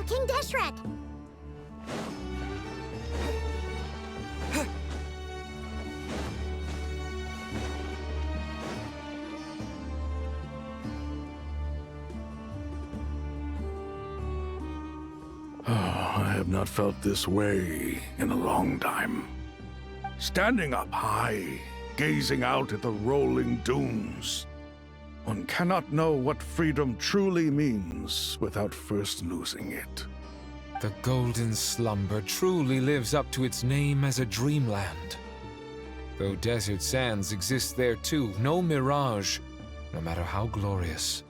King Deshret! I have not felt this way in a long time. Standing up high, gazing out at the rolling dunes. One cannot know what freedom truly means without first losing it. The golden slumber truly lives up to its name as a dreamland. Though desert sands exist there too, no mirage, no matter how glorious,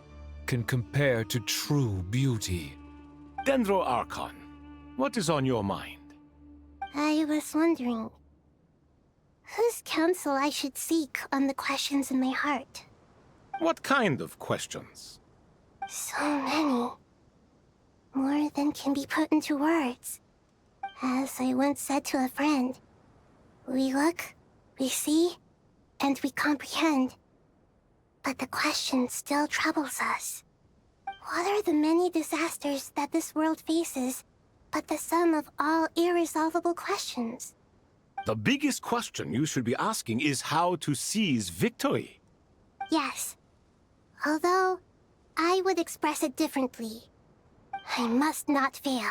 can compare to true beauty. Dendro Archon, what is on your mind? I was wondering whose counsel I should seek on the questions in my heart. What kind of questions? So many. More than can be put into words. As I once said to a friend, we look, we see, and we comprehend. But the question still troubles us. What are the many disasters that this world faces, but the sum of all irresolvable questions? The biggest question you should be asking is how to seize victory. Yes. Although, I would express it differently. I must not fail.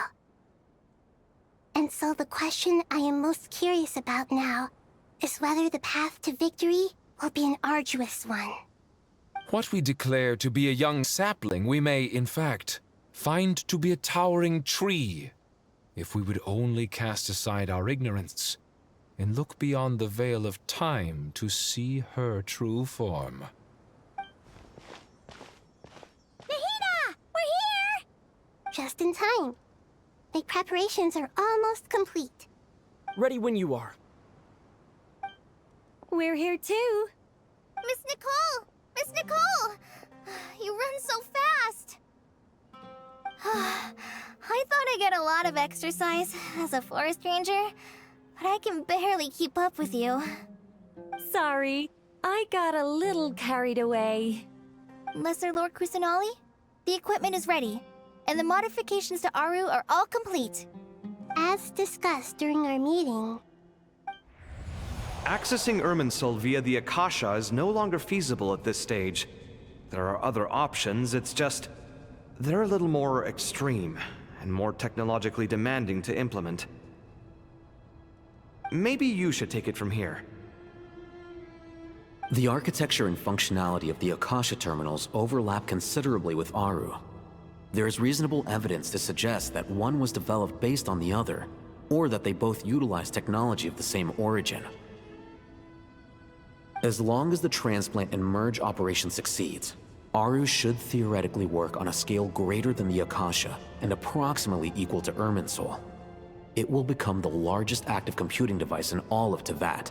And so the question I am most curious about now is whether the path to victory will be an arduous one. What we declare to be a young sapling, we may, in fact, find to be a towering tree, if we would only cast aside our ignorance and look beyond the veil of time to see her true form. Nahida! We're here! Just in time. My preparations are almost complete. Ready when you are. We're here too. Miss Nicole! Miss Nicole! You run so fast! I thought I'd get a lot of exercise as a forest ranger, but I can barely keep up with you. Sorry, I got a little carried away. Lesser Lord Kusanali, the equipment is ready, and the modifications to Aru are all complete. As discussed during our meeting, Accessing Irminsul via the Akasha is no longer feasible at this stage. There are other options, it's just... they're a little more extreme, and more technologically demanding to implement. Maybe you should take it from here. The architecture and functionality of the Akasha terminals overlap considerably with Aru. There is reasonable evidence to suggest that one was developed based on the other, or that they both utilize technology of the same origin. As long as the transplant and merge operation succeeds, Aru should theoretically work on a scale greater than the Akasha and approximately equal to Irminsul. It will become the largest active computing device in all of Teyvat.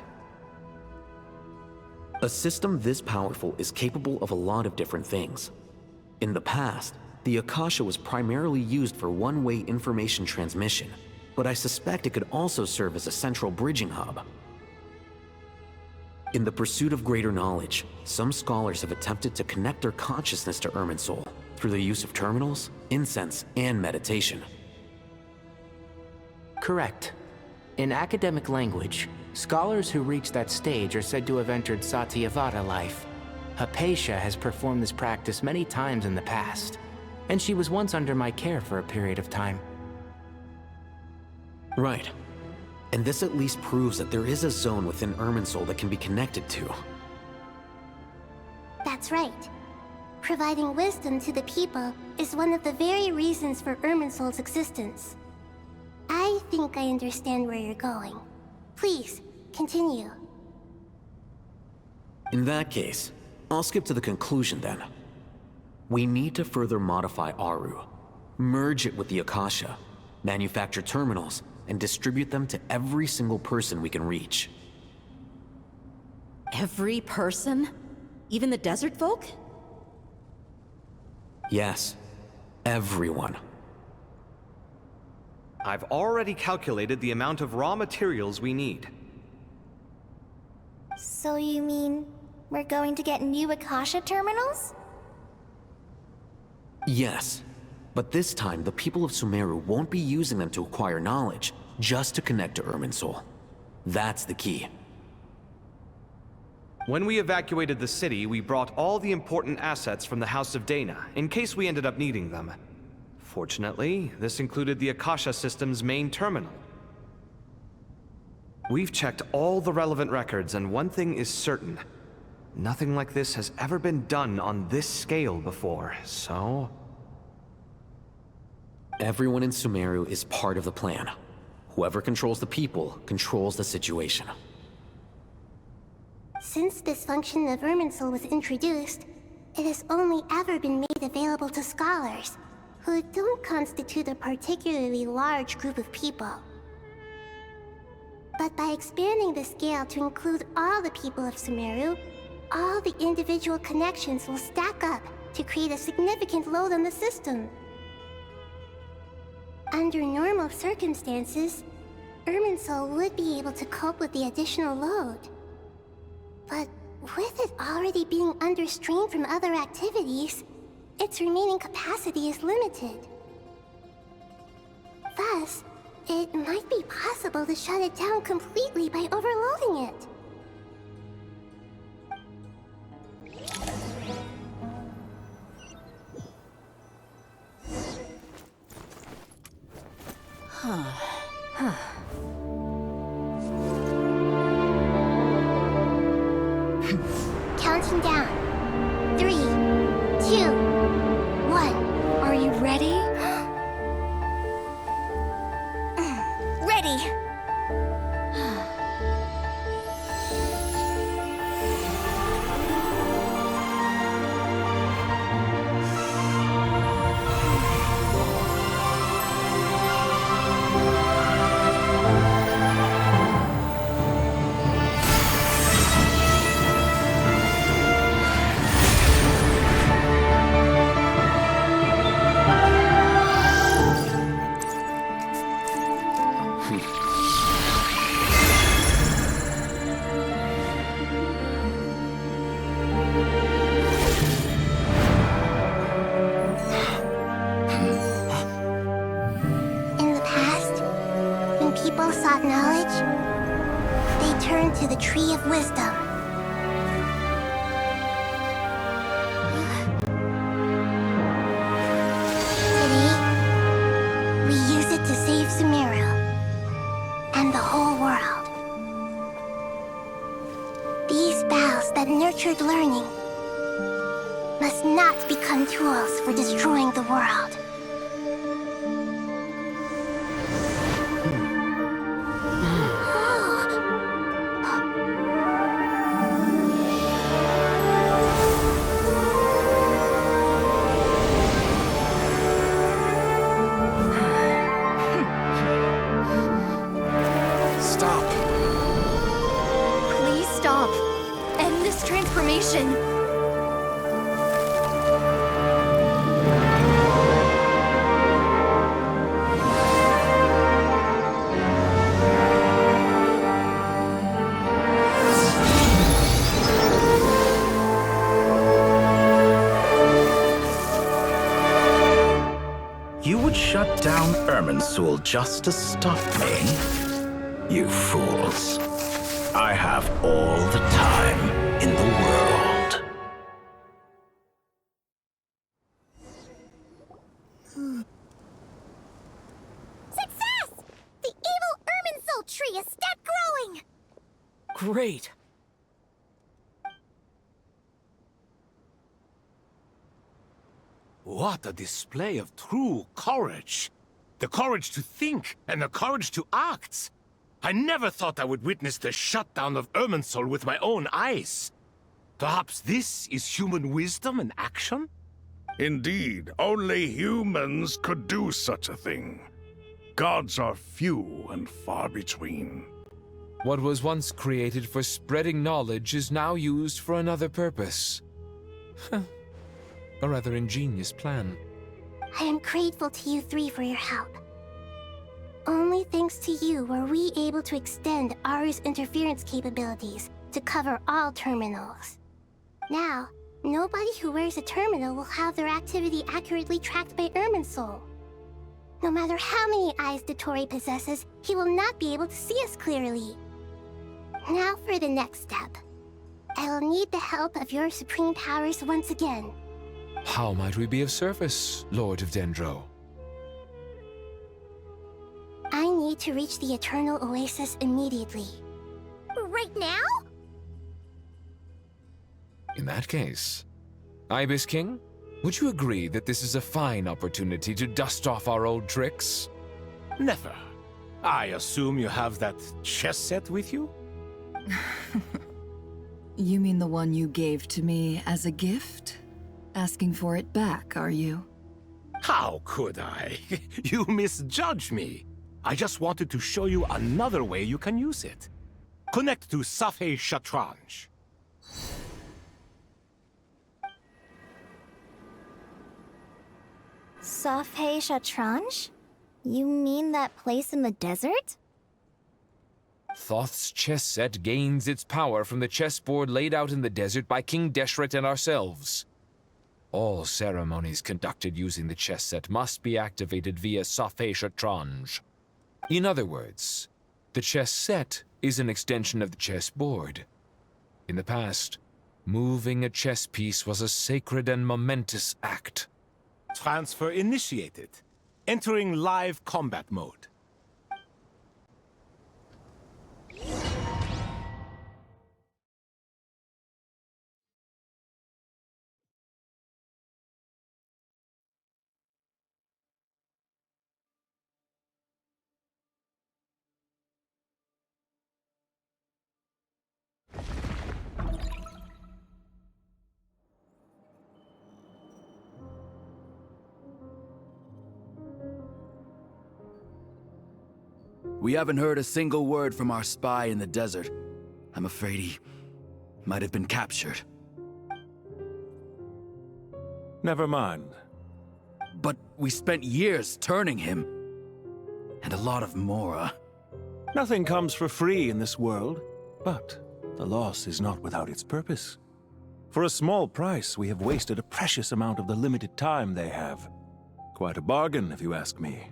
A system this powerful is capable of a lot of different things. In the past, the Akasha was primarily used for one-way information transmission, but I suspect it could also serve as a central bridging hub. In the pursuit of greater knowledge, some scholars have attempted to connect their consciousness to Irminsul through the use of terminals, incense, and meditation. Correct. In academic language, scholars who reach that stage are said to have entered Satyavata life. Hypatia has performed this practice many times in the past, and she was once under my care for a period of time. Right. And this at least proves that there is a zone within Irminsul that can be connected to. that's right. Providing wisdom to the people is one of the very reasons for Irminsul's existence. I think I understand where you're going. Please, continue. In that case, I'll skip to the conclusion then. We need to further modify Aru, merge it with the Akasha, manufacture terminals, and distribute them to every single person we can reach. Every person? Even the desert folk? Yes, everyone. I've already calculated the amount of raw materials we need. So you mean we're going to get new Akasha terminals? Yes, But this time, the people of Sumeru won't be using them to acquire knowledge, just to connect to Irminsul. That's the key. When we evacuated the city, we brought all the important assets from the House of Dana, in case we ended up needing them. Fortunately, this included the Akasha system's main terminal. We've checked all the relevant records, and one thing is certain. Nothing like this has ever been done on this scale before, so... Everyone in Sumeru is part of the plan. Whoever controls the people controls the situation. Since this function of Irminsul was introduced, it has only ever been made available to scholars, who don't constitute a particularly large group of people. But by expanding the scale to include all the people of Sumeru, all the individual connections will stack up to create a significant load on the system. Under normal circumstances, Irminsul would be able to cope with the additional load. But with it already being under strain from other activities, its remaining capacity is limited. Thus, it might be possible to shut it down completely by overloading it. Counting down. 3, 2, 1. Are you ready? Ready! People sought knowledge, they turned to the Tree of Wisdom. Today, we use it to save Sumeru and the whole world. These boughs that nurtured learning must not become tools for destroying the world. Transformation. You would shut down Irminsul just to stop me? You fools. I have all the time in the world. Success! The evil Irminsul tree is step growing! Great. What a display of true courage! The courage to think and the courage to act! I never thought I would witness the shutdown of Irminsul with my own eyes. Perhaps this is human wisdom in action? Indeed, only humans could do such a thing. Gods are few and far between. What was once created for spreading knowledge is now used for another purpose. A rather ingenious plan. I am grateful to you three for your help. Only thanks to you were we able to extend Aru's interference capabilities to cover all terminals. Now, Nobody who wears a terminal will have their activity accurately tracked by Irminsul. No matter how many eyes Dottore possesses, he will not be able to see us clearly. Now for the next step. I will need the help of your supreme powers once again. How might we be of service, Lord of Dendro? I need to reach the Eternal Oasis immediately. Right now? In that case, Ibis King, would you agree that this is a fine opportunity to dust off our old tricks? Never. I assume you have that chess set with you? You mean the one you gave to me as a gift? Asking for it back, are you? How could I? You misjudge me. I just wanted to show you another way you can use it. Connect to Safei Shatranj. Safei Shatranj? You mean that place in the desert? Thoth's chess set gains its power from the chessboard laid out in the desert by King Deshret and ourselves. All ceremonies conducted using the chess set must be activated via Safei Shatranj. In other words, the chess set is an extension of the chessboard. In the past, moving a chess piece was a sacred and momentous act. Transfer initiated. Entering live combat mode. We haven't heard a single word from our spy in the desert. I'm afraid he might have been captured. Never mind. But we spent years turning him. And a lot of Mora. Nothing comes for free in this world, but the loss is not without its purpose. For a small price, we have wasted a precious amount of the limited time they have. Quite a bargain, if you ask me.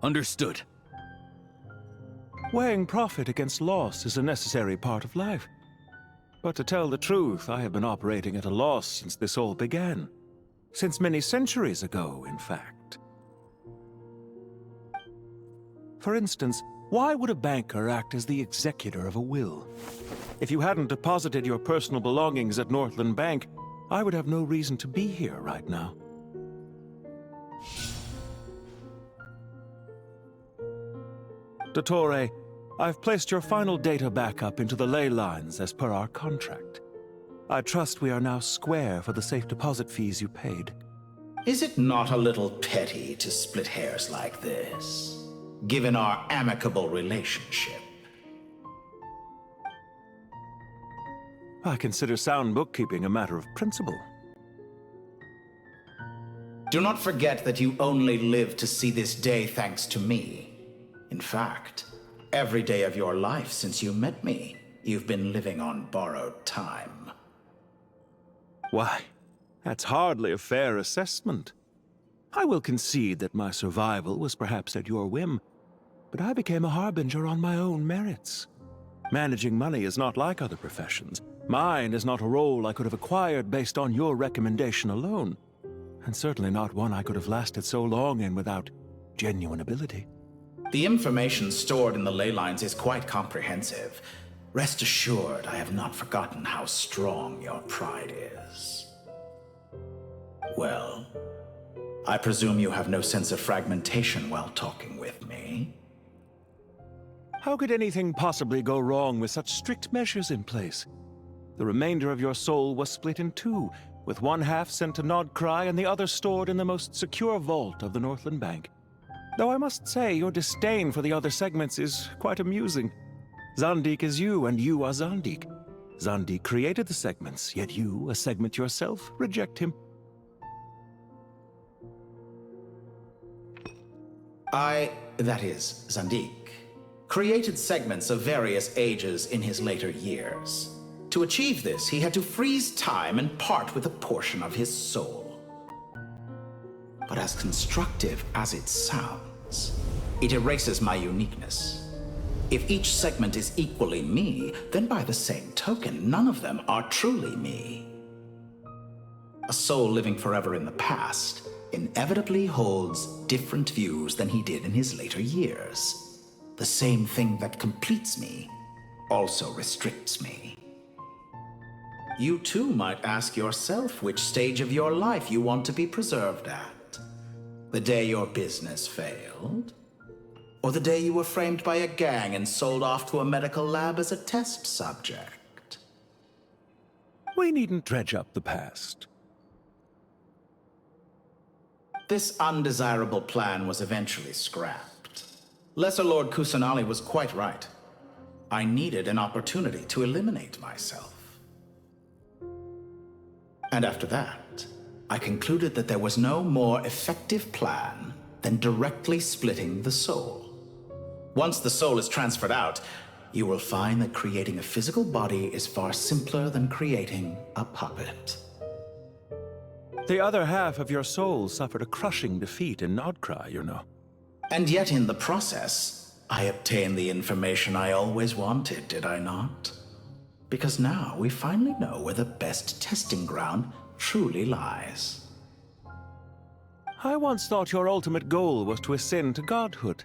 Understood. Weighing profit against loss is a necessary part of life. But to tell the truth, I have been operating at a loss since this all began. Since many centuries ago, in fact. For instance, why would a banker act as the executor of a will? If you hadn't deposited your personal belongings at Northland Bank, I would have no reason to be here right now. Dottore, I've placed your final data backup into the ley lines as per our contract. I trust we are now square for the safe deposit fees you paid. Is it not a little petty to split hairs like this, given our amicable relationship? I consider sound bookkeeping a matter of principle. Do not forget that you only live to see this day thanks to me. In fact, every day of your life since you met me, you've been living on borrowed time. Why, that's hardly a fair assessment. I will concede that my survival was perhaps at your whim, but I became a harbinger on my own merits. Managing money is not like other professions. Mine is not a role I could have acquired based on your recommendation alone, and certainly not one I could have lasted so long in without genuine ability. The information stored in the ley lines is quite comprehensive. Rest assured, I have not forgotten how strong your pride is. Well, I presume you have no sense of fragmentation while talking with me. How could anything possibly go wrong with such strict measures in place? The remainder of your soul was split in two, with one half sent to Nod-Krai and the other stored in the most secure vault of the Northland Bank. Though I must say, your disdain for the other segments is quite amusing. Zandik is you, and you are Zandik. Zandik created the segments, yet you, a segment yourself, reject him. That is, Zandik, created segments of various ages in his later years. To achieve this, he had to freeze time and part with a portion of his soul. But as constructive as it sounds, it erases my uniqueness. If each segment is equally me, then by the same token, none of them are truly me. A soul living forever in the past inevitably holds different views than he did in his later years. The same thing that completes me also restricts me. You too might ask yourself which stage of your life you want to be preserved at. The day your business failed? Or the day you were framed by a gang and sold off to a medical lab as a test subject? We needn't dredge up the past. This undesirable plan was eventually scrapped. Lesser Lord Kusanali was quite right. I needed an opportunity to eliminate myself. And after that, I concluded that there was no more effective plan than directly splitting the soul. Once the soul is transferred out, you will find that creating a physical body is far simpler than creating a puppet. The other half of your soul suffered a crushing defeat in Nod-Krai, you know. And yet in the process, I obtained the information I always wanted, did I not? Because now we finally know where the best testing ground truly lies. I once thought your ultimate goal was to ascend to godhood.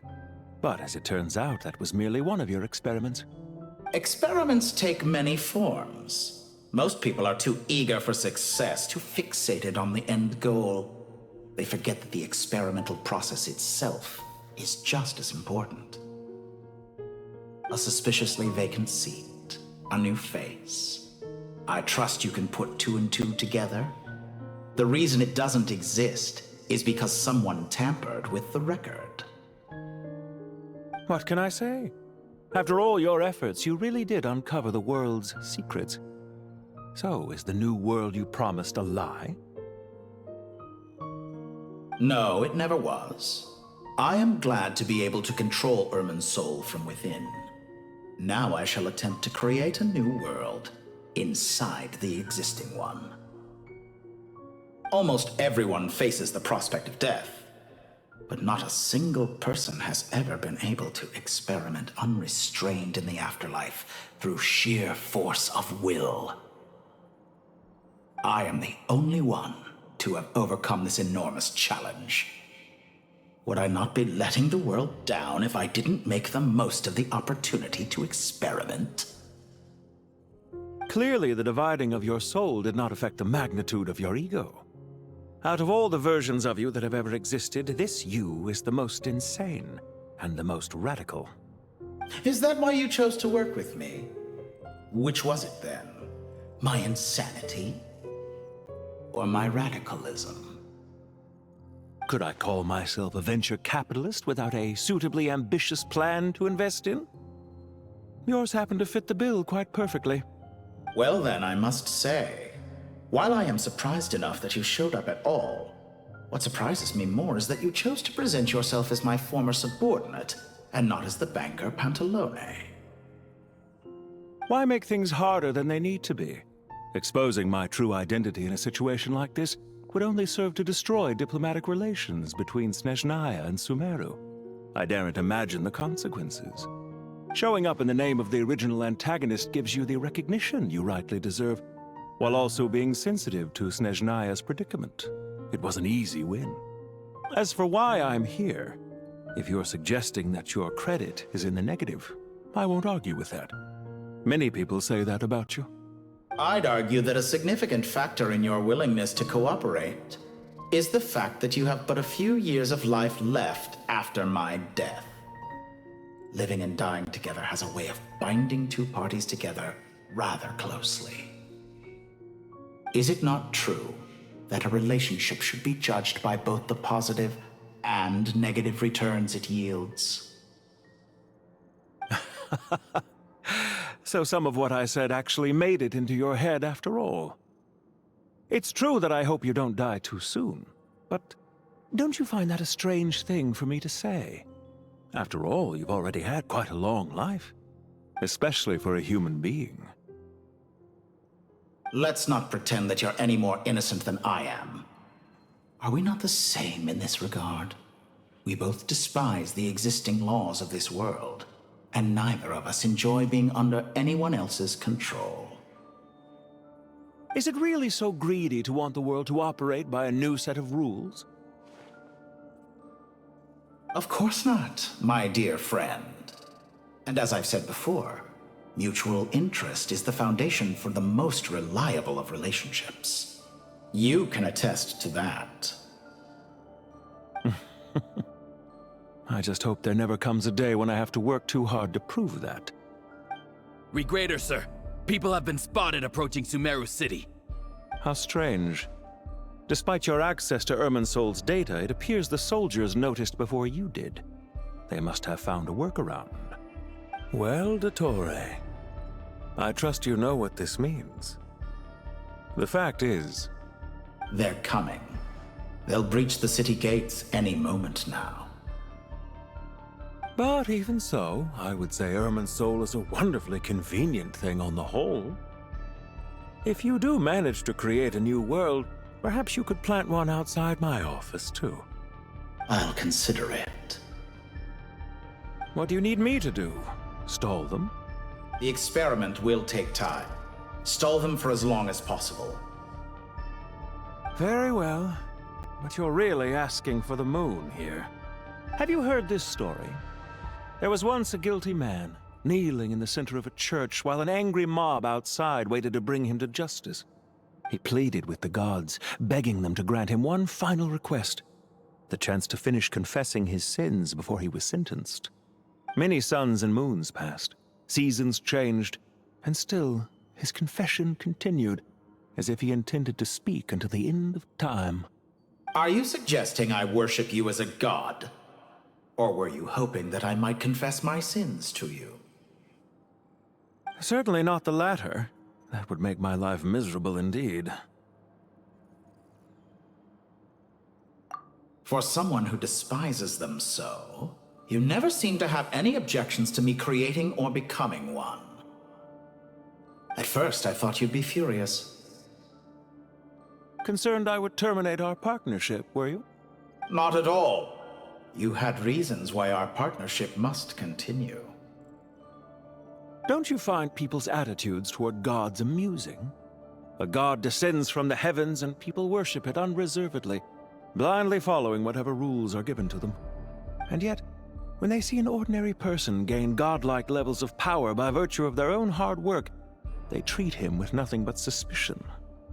But as it turns out, that was merely one of your experiments. Experiments take many forms. Most people are too eager for success, too fixated on the end goal. They forget that the experimental process itself is just as important. A suspiciously vacant seat, a new face. I trust you can put two and two together. The reason it doesn't exist is because someone tampered with the record. What can I say? After all your efforts, you really did uncover the world's secrets. So, is the new world you promised a lie? No, it never was. I am glad to be able to control Irmin's soul from within. Now I shall attempt to create a new world inside the existing one. Almost everyone faces the prospect of death, but not a single person has ever been able to experiment unrestrained in the afterlife through sheer force of will. I am the only one to have overcome this enormous challenge. Would I not be letting the world down if I didn't make the most of the opportunity to experiment? Clearly, the dividing of your soul did not affect the magnitude of your ego. Out of all the versions of you that have ever existed, this you is the most insane and the most radical. Is that why you chose to work with me? Which was it then? My insanity? Or my radicalism? Could I call myself a venture capitalist without a suitably ambitious plan to invest in? Yours happened to fit the bill quite perfectly. Well then, I must say, while I am surprised enough that you showed up at all, what surprises me more is that you chose to present yourself as my former subordinate, and not as the banker Pantalone. Why make things harder than they need to be? Exposing my true identity in a situation like this would only serve to destroy diplomatic relations between Snezhnaya and Sumeru. I daren't imagine the consequences. Showing up in the name of the original antagonist gives you the recognition you rightly deserve, while also being sensitive to Snezhnaya's predicament. It was an easy win. As for why I'm here, if you're suggesting that your credit is in the negative, I won't argue with that. Many people say that about you. I'd argue that a significant factor in your willingness to cooperate is the fact that you have but a few years of life left after my death. Living and dying together has a way of binding two parties together rather closely. Is it not true that a relationship should be judged by both the positive and negative returns it yields? So some of what I said actually made it into your head after all. It's true that I hope you don't die too soon, but don't you find that a strange thing for me to say? After all, you've already had quite a long life, especially for a human being. Let's not pretend that you're any more innocent than I am. Are we not the same in this regard? We both despise the existing laws of this world, and neither of us enjoy being under anyone else's control. Is it really so greedy to want the world to operate by a new set of rules? Of course not, my dear friend. And as I've said before, mutual interest is the foundation for the most reliable of relationships. You can attest to that. I just hope there never comes a day when I have to work too hard to prove that. Regrader, sir. People have been spotted approaching Sumeru City. How strange. Despite your access to Irminsol's data, it appears the soldiers noticed before you did. They must have found a workaround. Well, Dottore, I trust you know what this means. The fact is... They're coming. They'll breach the city gates any moment now. But even so, I would say Irminsol is a wonderfully convenient thing on the whole. If you do manage to create a new world, perhaps you could plant one outside my office, too. I'll consider it. What do you need me to do? Stall them? The experiment will take time. Stall them for as long as possible. Very well. But you're really asking for the moon here. Have you heard this story? There was once a guilty man, kneeling in the center of a church while an angry mob outside waited to bring him to justice. He pleaded with the gods, begging them to grant him one final request, the chance to finish confessing his sins before he was sentenced. Many suns and moons passed, seasons changed, and still his confession continued, as if he intended to speak until the end of time. Are you suggesting I worship you as a god? Or were you hoping that I might confess my sins to you? Certainly not the latter. That would make my life miserable indeed. For someone who despises them so, you never seem to have any objections to me creating or becoming one. At first, I thought you'd be furious. Concerned I would terminate our partnership, were you? Not at all. You had reasons why our partnership must continue. Don't you find people's attitudes toward gods amusing? A god descends from the heavens and people worship it unreservedly, blindly following whatever rules are given to them. And yet, when they see an ordinary person gain godlike levels of power by virtue of their own hard work, they treat him with nothing but suspicion,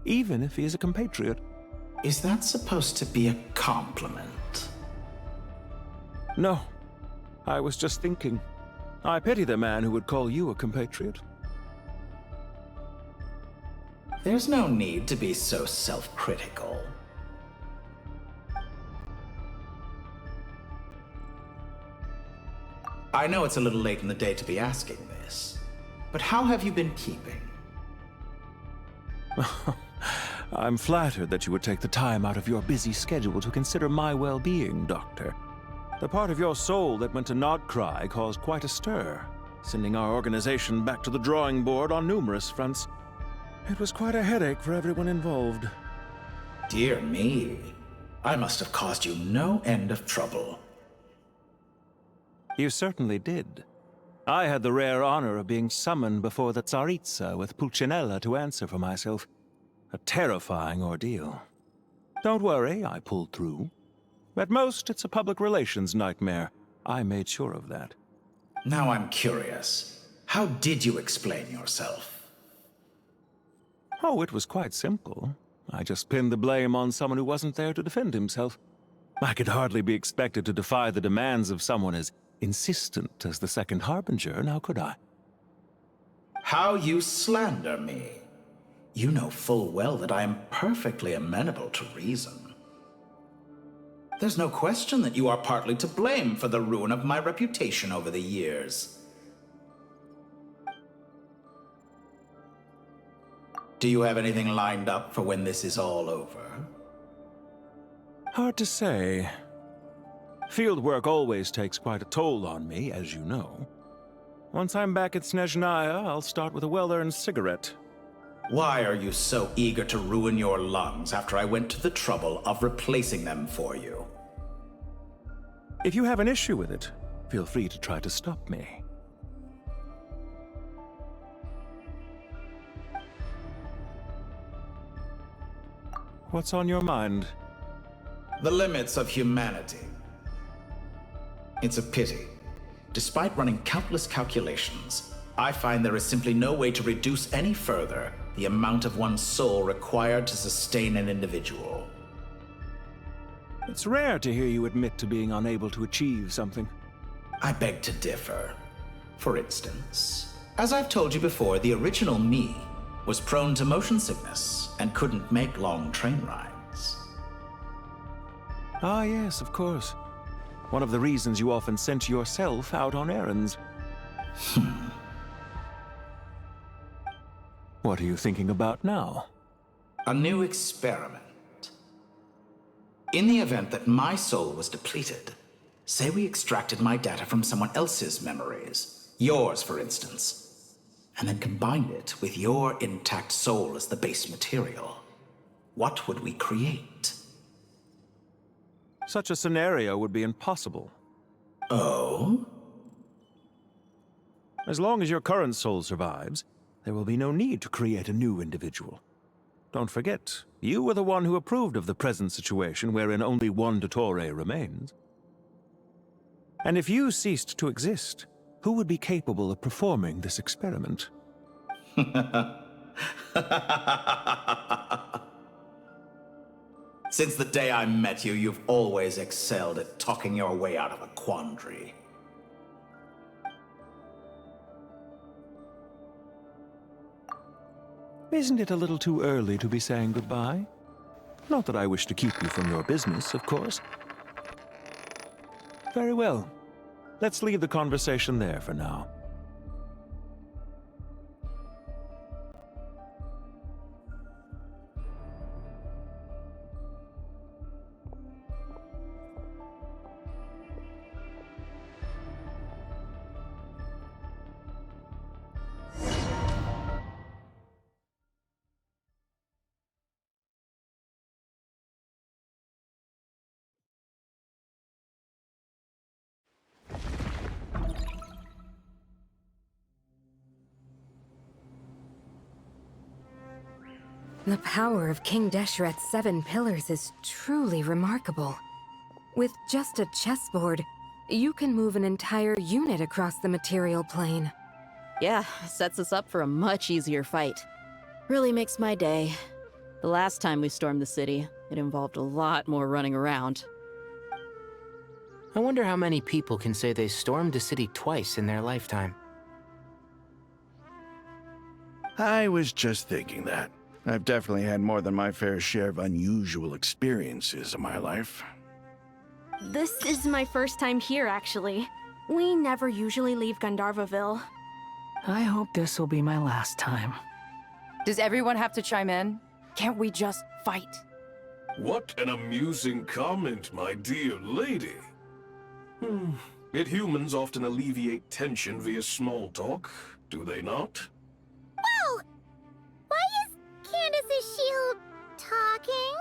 even if he is a compatriot. Is that supposed to be a compliment? No. I was just thinking. I pity the man who would call you a compatriot. There's no need to be so self-critical. I know it's a little late in the day to be asking this, but how have you been keeping? I'm flattered that you would take the time out of your busy schedule to consider my well-being, Doctor. The part of your soul that went to Nod-Krai caused quite a stir, sending our organization back to the drawing board on numerous fronts. It was quite a headache for everyone involved. Dear me. I must have caused you no end of trouble. You certainly did. I had the rare honor of being summoned before the Tsaritsa with Pulcinella to answer for myself. A terrifying ordeal. Don't worry, I pulled through. At most, it's a public relations nightmare. I made sure of that. Now I'm curious. How did you explain yourself? Oh, it was quite simple. I just pinned the blame on someone who wasn't there to defend himself. I could hardly be expected to defy the demands of someone as insistent as the Second Harbinger, now could I? How you slander me. You know full well that I am perfectly amenable to reason. There's no question that you are partly to blame for the ruin of my reputation over the years. Do you have anything lined up for when this is all over? Hard to say. Field work always takes quite a toll on me, as you know. Once I'm back at Snezhnaya, I'll start with a well-earned cigarette. Why are you so eager to ruin your lungs after I went to the trouble of replacing them for you? If you have an issue with it, feel free to try to stop me. What's on your mind? The limits of humanity. It's a pity. Despite running countless calculations, I find there is simply no way to reduce any further the amount of one's soul required to sustain an individual. It's rare to hear you admit to being unable to achieve something. I beg to differ. For instance, as I've told you before, the original me was prone to motion sickness and couldn't make long train rides. Ah, yes, of course. One of the reasons you often sent yourself out on errands. What are you thinking about now? A new experiment. In the event that my soul was depleted, say we extracted my data from someone else's memories, yours for instance, and then combined it with your intact soul as the base material, what would we create? Such a scenario would be impossible. Oh? As long as your current soul survives, there will be no need to create a new individual. Don't forget, you were the one who approved of the present situation wherein only one Dottore remains. And if you ceased to exist, who would be capable of performing this experiment? Since the day I met you, you've always excelled at talking your way out of a quandary. Isn't it a little too early to be saying goodbye? Not that I wish to keep you from your business, of course. Very well. Let's leave the conversation there for now. The power of King Deshret's 7 pillars is truly remarkable. With just a chessboard, you can move an entire unit across the material plane. Yeah, sets us up for a much easier fight. Really makes my day. The last time we stormed the city, it involved a lot more running around. I wonder how many people can say they stormed a city twice in their lifetime. I was just thinking that. I've definitely had more than my fair share of unusual experiences in my life. This is my first time here, actually. We never usually leave Gandharvaville. I hope this will be my last time. Does everyone have to chime in? Can't we just fight? What an amusing comment, my dear lady. Yet humans often alleviate tension via small talk, do they not? Whoa! Why is Candace's shield talking?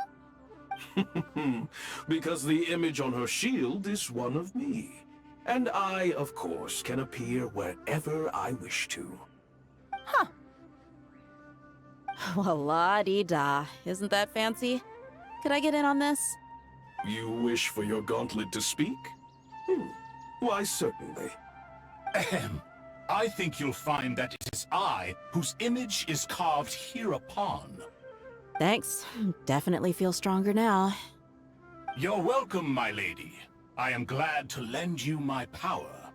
Because the image on her shield is one of me. And I, of course, can appear wherever I wish to. Huh. Well, la-di-da. Isn't that fancy? Could I get in on this? You wish for your gauntlet to speak? Why, certainly. Ahem. I think you'll find that it is I whose image is carved hereupon. Thanks. Definitely feel stronger now. You're welcome, my lady. I am glad to lend you my power.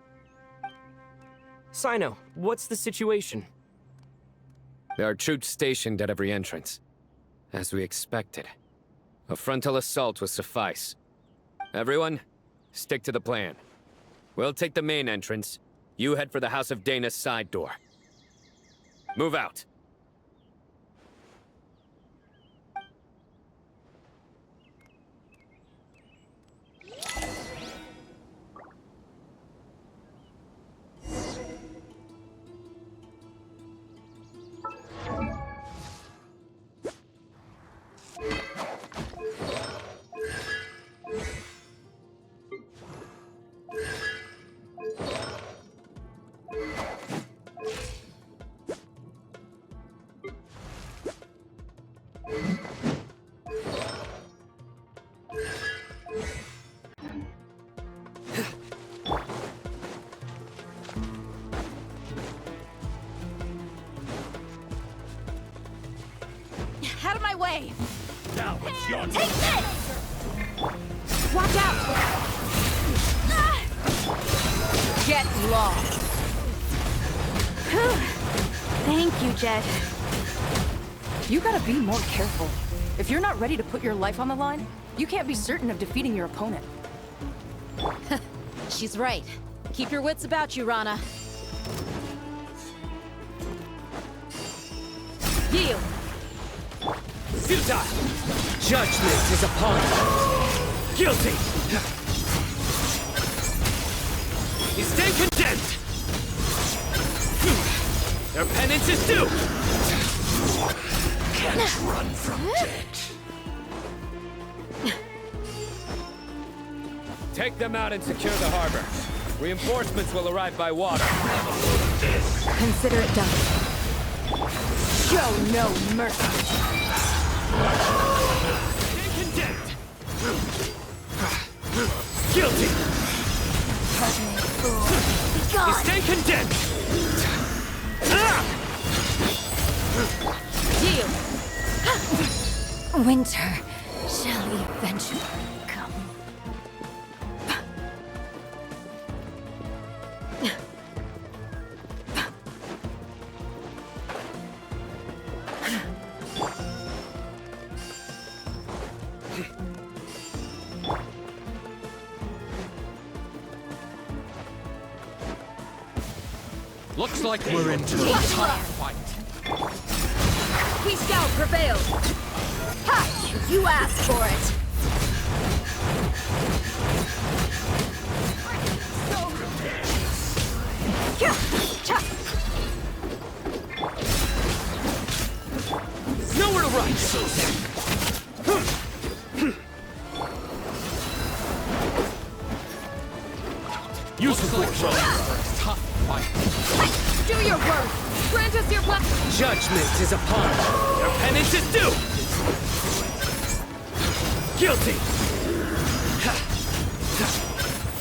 Sino, what's the situation? There are troops stationed at every entrance. As we expected. A frontal assault will suffice. Everyone, stick to the plan. We'll take the main entrance. You head for the House of Dana's side door. Move out. way! Now it's your Take this! Watch out! Get lost! Thank you, Jed. You gotta be more careful. If you're not ready to put your life on the line, you can't be certain of defeating your opponent. She's right. Keep your wits about you, Rana. Yield! Futile! Judgment is upon you! Guilty! You stand condemned! Their penance is due! Can't run from death. Take them out and secure the harbor. Reinforcements will arrive by water. Consider it done. Show no mercy! Stand condemned! Guilty! You stand condemned! Yield! Winter shall eventually come. Looks like we're into a tough fight. We shall prevail! Ha! You asked for it! Nowhere to run! Use the force! Tough fight. Do your worst! Grant us your blessing! Judgment is upon you. Your penance is due! Guilty!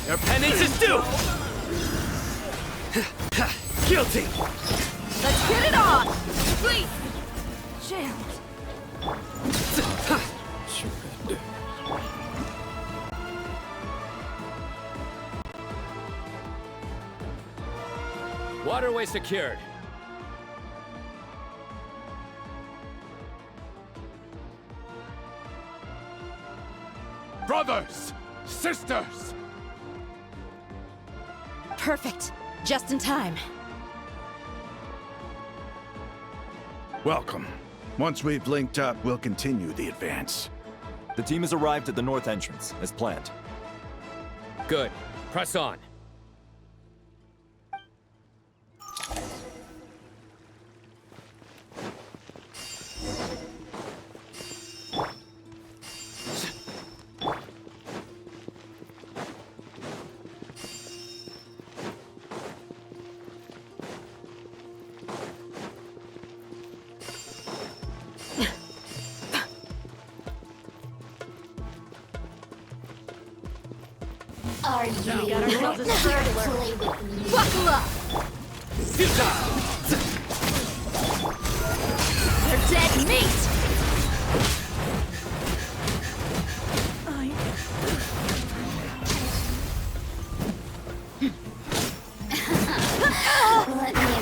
Your penance is due! Guilty! Let's get it on! Please! Jammed. Waterway secured. Brothers! Sisters! Perfect. Just in time. Welcome. Once we've linked up, we'll continue the advance. The team has arrived at the north entrance, as planned. Good. Press on. Are you We got ourselves a straggler. Buckle up! They're dead meat!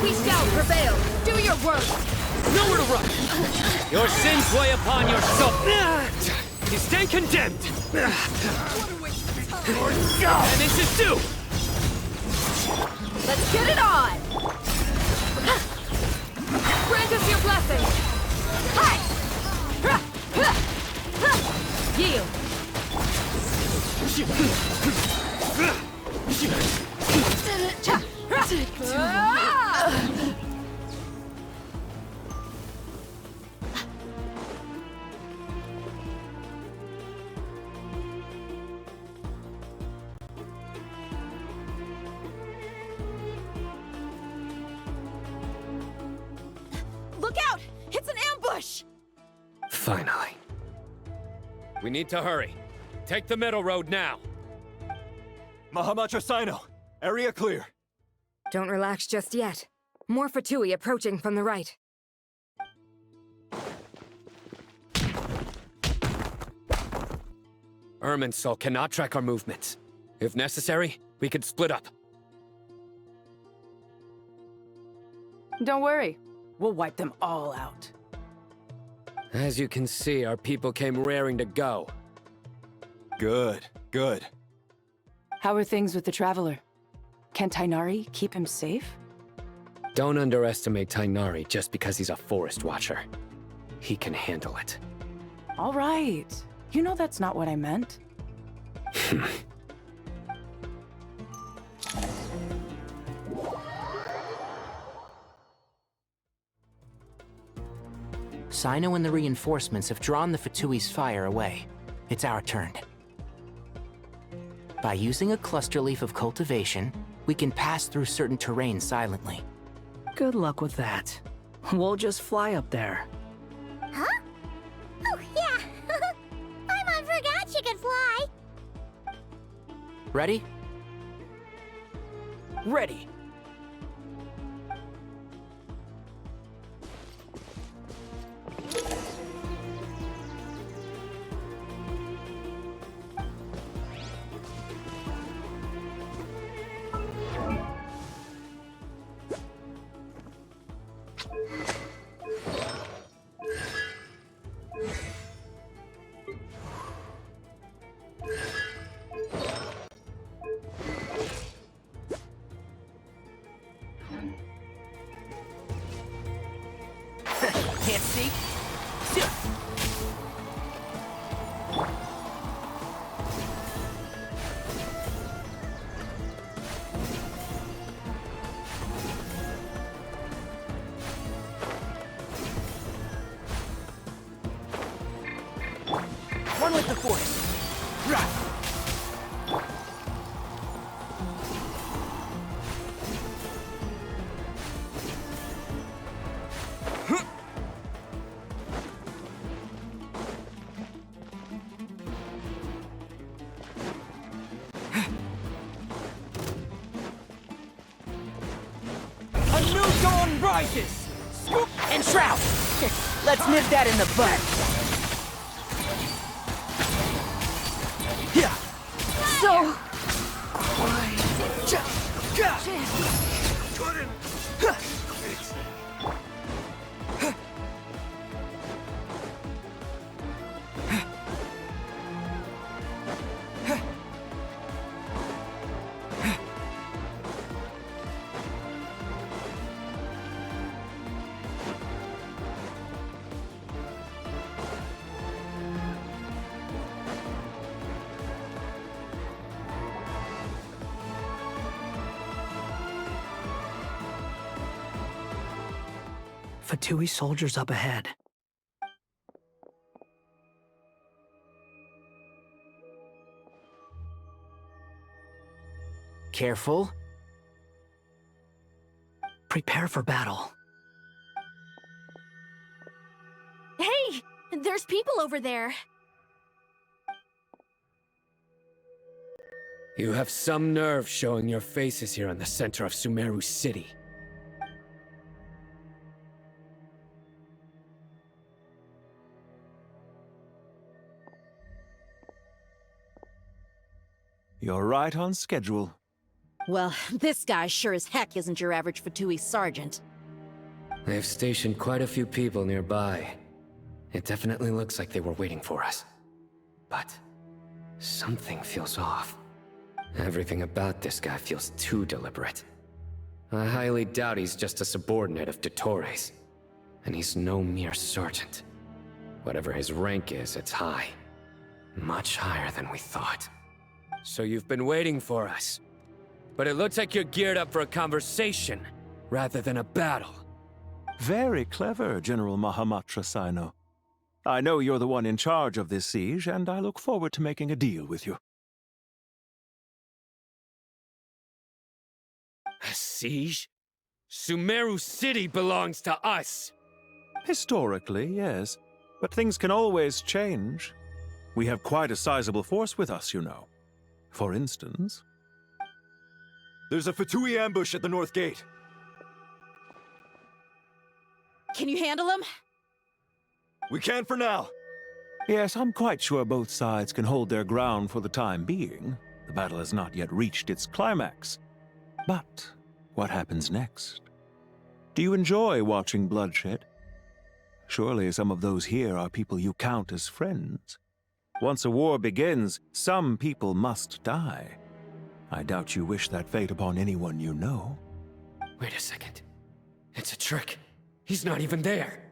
We shall prevail! Do your work! Nowhere to run! Your sins weigh upon your soul! You stand condemned! Penance is due! Let's get it on! Grant us your blessing! Hi! Yield! Look out! It's an ambush! Finally. We need to hurry. Take the middle road now. Mahamacha Sino, area clear. Don't relax just yet. More Fatui approaching from the right. Irminsul cannot track our movements. If necessary, we could split up. Don't worry. We'll wipe them all out. As you can see, our people came raring to go. Good, good. How are things with the Traveler? Can Tainari keep him safe? Don't underestimate Tainari just because he's a forest watcher. He can handle it. All right. You know that's not what I meant. Sino and the reinforcements have drawn the Fatui's fire away. It's our turn. By using a cluster leaf of cultivation, we can pass through certain terrain silently. Good luck with that. We'll just fly up there. Huh? Oh, yeah. Paimon forgot she could fly. Ready? Ready. Can't see? One with the force. A new dawn rises! Scoop and shroud! Let's nip that in the bud. Yeah. So... Fatui soldiers up ahead. Careful. Prepare for battle. Hey! There's people over there. You have some nerve showing your faces here in the center of Sumeru City. You're right on schedule. Well, this guy sure as heck isn't your average Fatui sergeant. They've stationed quite a few people nearby. It definitely looks like they were waiting for us. But something feels off. Everything about this guy feels too deliberate. I highly doubt he's just a subordinate of Dottores. And he's no mere sergeant. Whatever his rank is, it's high. Much higher than we thought. So you've been waiting for us. But it looks like you're geared up for a conversation, rather than a battle. Very clever, General Mahamatra Sino. I know you're the one in charge of this siege, and I look forward to making a deal with you. A siege? Sumeru City belongs to us! Historically, yes. But things can always change. We have quite a sizable force with us, you know. For instance... There's a Fatui ambush at the north gate. Can you handle him? We can for now. Yes, I'm quite sure both sides can hold their ground for the time being. The battle has not yet reached its climax. But what happens next? Do you enjoy watching bloodshed? Surely some of those here are people you count as friends. Once a war begins, some people must die. I doubt you wish that fate upon anyone you know. Wait a second. It's a trick. He's not even there.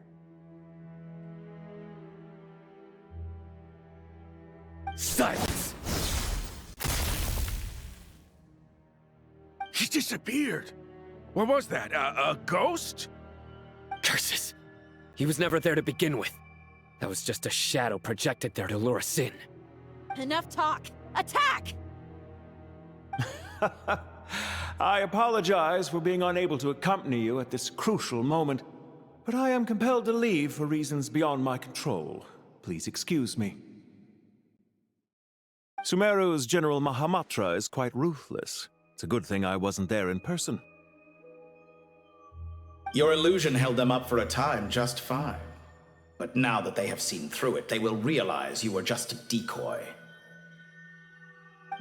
Silence! He disappeared. What was that? A ghost? Curses! He was never there to begin with. That was just a shadow projected there to lure us in. Enough talk! Attack! I apologize for being unable to accompany you at this crucial moment, but I am compelled to leave for reasons beyond my control. Please excuse me. Sumeru's General Mahamatra is quite ruthless. It's a good thing I wasn't there in person. Your illusion held them up for a time just fine. But now that they have seen through it, they will realize you were just a decoy.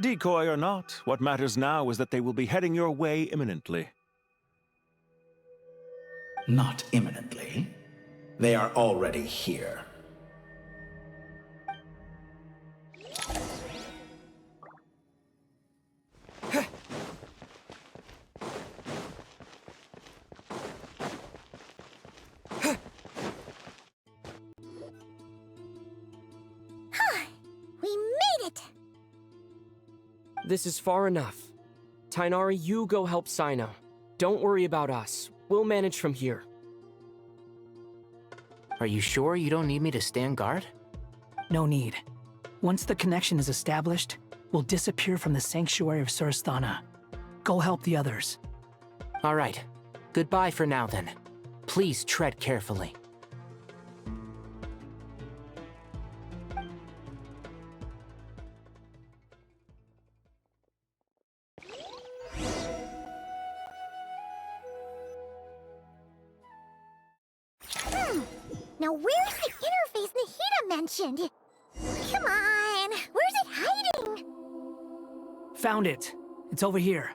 Decoy or not, what matters now is that they will be heading your way imminently. Not imminently. They are already here. This is far enough. Tainari, you go help Sino. Don't worry about us. We'll manage from here. Are you sure you don't need me to stand guard? No need. Once the connection is established, we'll disappear from the Sanctuary of Surasthana. Go help the others. All right. Goodbye for now, then. Please tread carefully. Now where's the interface Nahida mentioned? Come on, where's it hiding? Found it. It's over here.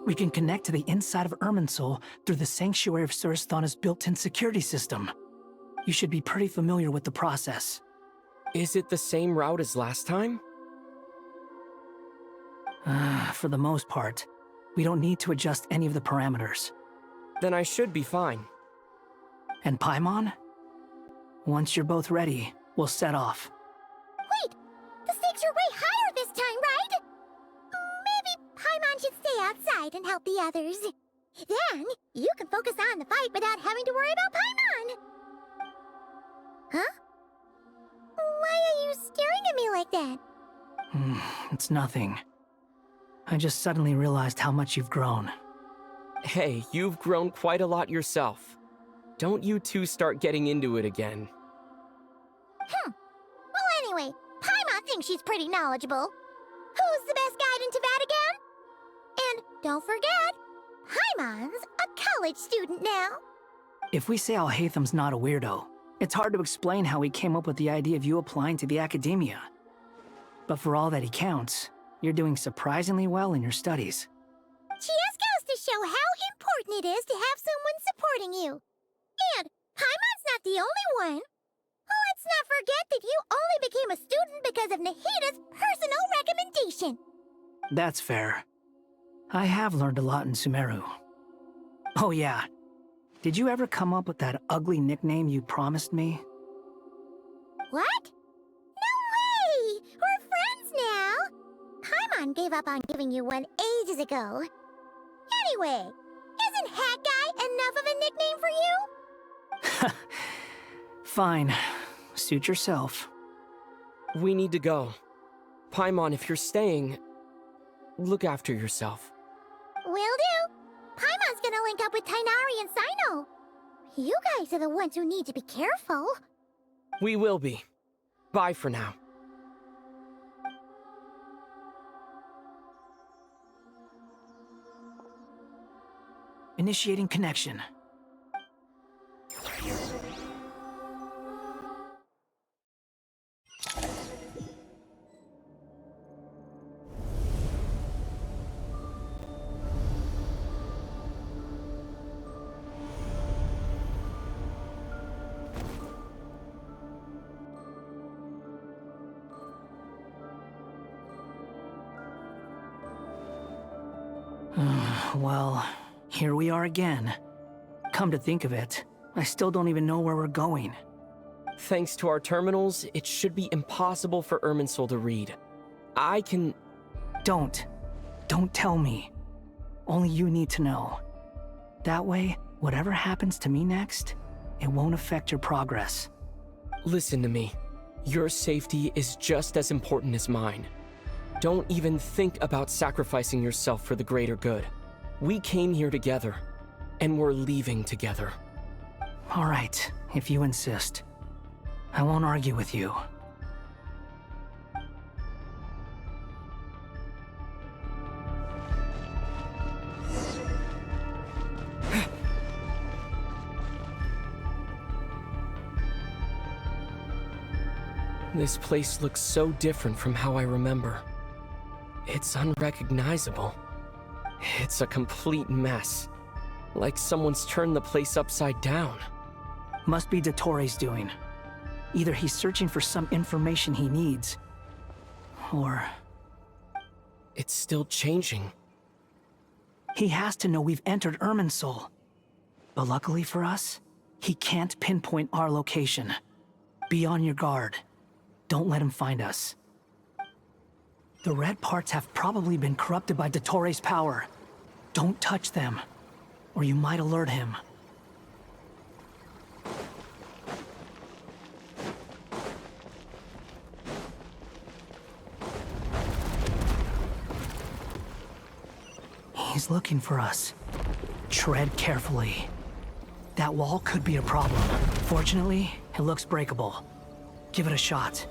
We can connect to the inside of Irminsul through the Sanctuary of Surasthana's built-in security system. You should be pretty familiar with the process. Is it the same route as last time? For the most part, we don't need to adjust any of the parameters. Then I should be fine. And Paimon? Once you're both ready, we'll set off. Wait! The stakes are way higher this time, right? Maybe Paimon should stay outside and help the others. Then, you can focus on the fight without having to worry about Paimon. Huh? Why are you staring at me like that? It's nothing. I just suddenly realized how much you've grown. Hey, you've grown quite a lot yourself. Don't you two start getting into it again. Well, anyway, Paimon thinks she's pretty knowledgeable. Who's the best guide in Tavatigan? And don't forget, Paimon's a college student now. If we say Alhatham's not a weirdo, it's hard to explain how he came up with the idea of you applying to the academia. But for all that he counts, you're doing surprisingly well in your studies. She just goes to show how important it is to have someone supporting you. And Paimon's not the only one. Let's not forget that you only became a student because of Nahida's personal recommendation. That's fair. I have learned a lot in Sumeru. Oh yeah. Did you ever come up with that ugly nickname you promised me? What? No way! We're friends now! Paimon gave up on giving you one ages ago. Anyway, isn't Hat Guy enough of a nickname for you? Fine. Suit yourself. We need to go. Paimon, if you're staying, look after yourself. Will do. Paimon's gonna link up with Tainari and Sino. You guys are the ones who need to be careful. We will be. Bye for now. Initiating connection. Well, here we are again. Come to think of it, I still don't even know where we're going. Thanks to our terminals, it should be impossible for Irminsul to read. I can... Don't tell me. Only you need to know. That way, whatever happens to me next, it won't affect your progress. Listen to me. Your safety is just as important as mine. Don't even think about sacrificing yourself for the greater good. We came here together, and we're leaving together. All right, if you insist. I won't argue with you. This place looks so different from how I remember. It's unrecognizable. It's a complete mess. Like someone's turned the place upside down. Must be Dottoro's doing. Either he's searching for some information he needs, or... It's still changing. He has to know we've entered Irminsul. But luckily for us, he can't pinpoint our location. Be on your guard. Don't let him find us. The red parts have probably been corrupted by Dottoro's power. Don't touch them, or you might alert him. He's looking for us. Tread carefully. That wall could be a problem. Fortunately, it looks breakable. Give it a shot.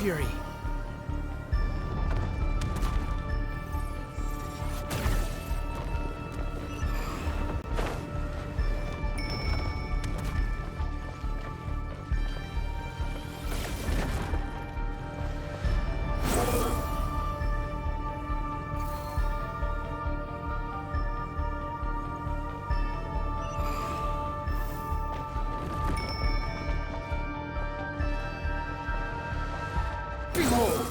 Fury. Behold!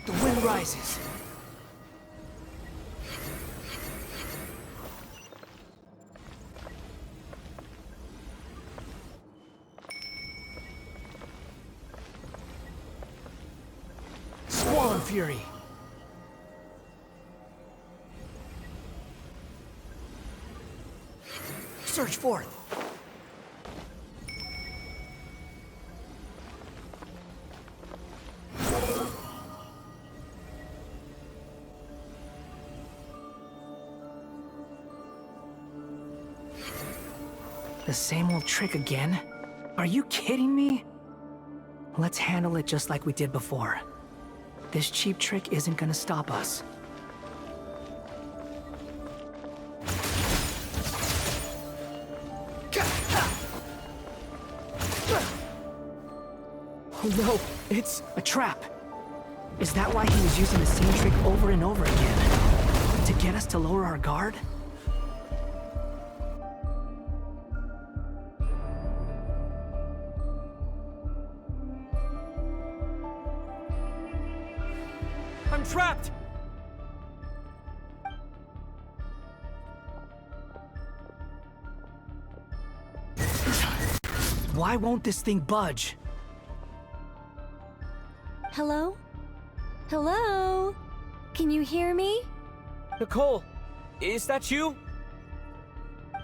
The wind rises. Squall Fury. Search forth. The same old trick again? Are you kidding me? Let's handle it just like we did before. This cheap trick isn't gonna stop us. Oh no, it's a trap. Is that why he was using the same trick over and over again? To get us to lower our guard? I'm trapped! Why won't this thing budge? Hello? Hello? Can you hear me? Nicole, is that you?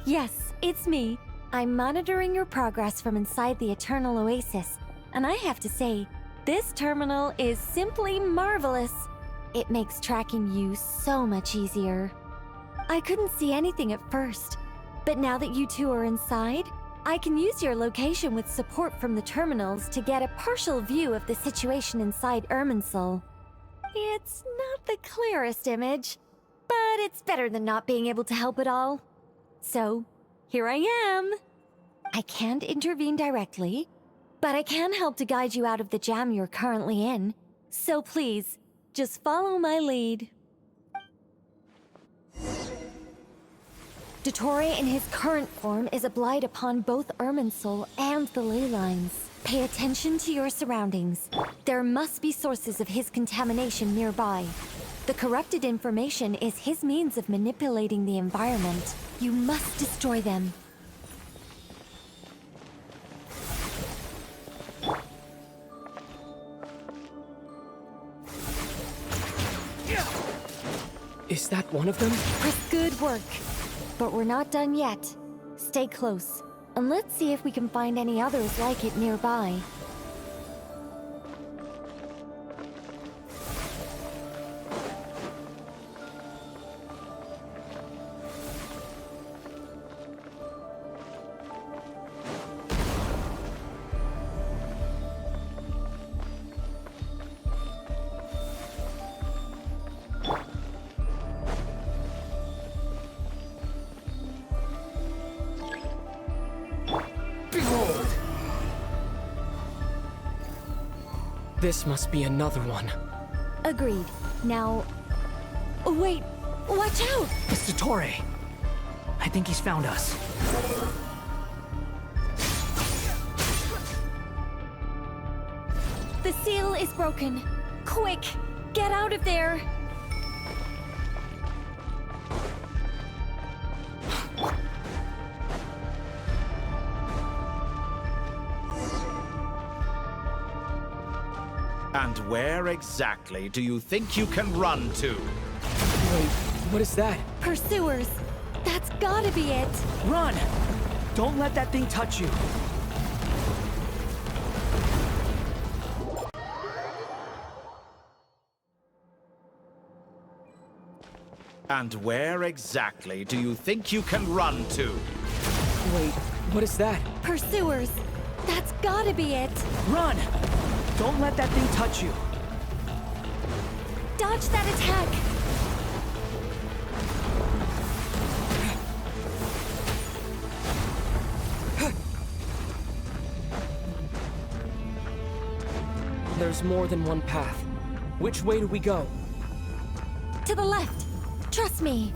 Yes, it's me. I'm monitoring your progress from inside the Eternal Oasis, and I have to say, this terminal is simply marvelous. It makes tracking you so much easier. I couldn't see anything at first, but now that you two are inside, I can use your location with support from the terminals to get a partial view of the situation inside Irminsul. It's not the clearest image, but it's better than not being able to help at all. So, here I am. I can't intervene directly, but I can help to guide you out of the jam you're currently in. So please, just follow my lead. Dottore in his current form is a blight upon both Irminsul and the ley lines. Pay attention to your surroundings. There must be sources of his contamination nearby. The corrupted information is his means of manipulating the environment. You must destroy them. Is that one of them? Chris, good work. But we're not done yet. Stay close, and let's see if we can find any others like it nearby. This must be another one. Agreed. Now... Wait! Watch out! It's Dottore. I think he's found us. The seal is broken. Quick! Get out of there! And where exactly do you think you can run to? Wait, what is that? Pursuers! That's gotta be it! Run! Don't let that thing touch you. And where exactly do you think you can run to? Wait, what is that? Pursuers! That's gotta be it! Run! Don't let that thing touch you. Dodge that attack! There's more than one path. Which way do we go? To the left! Trust me!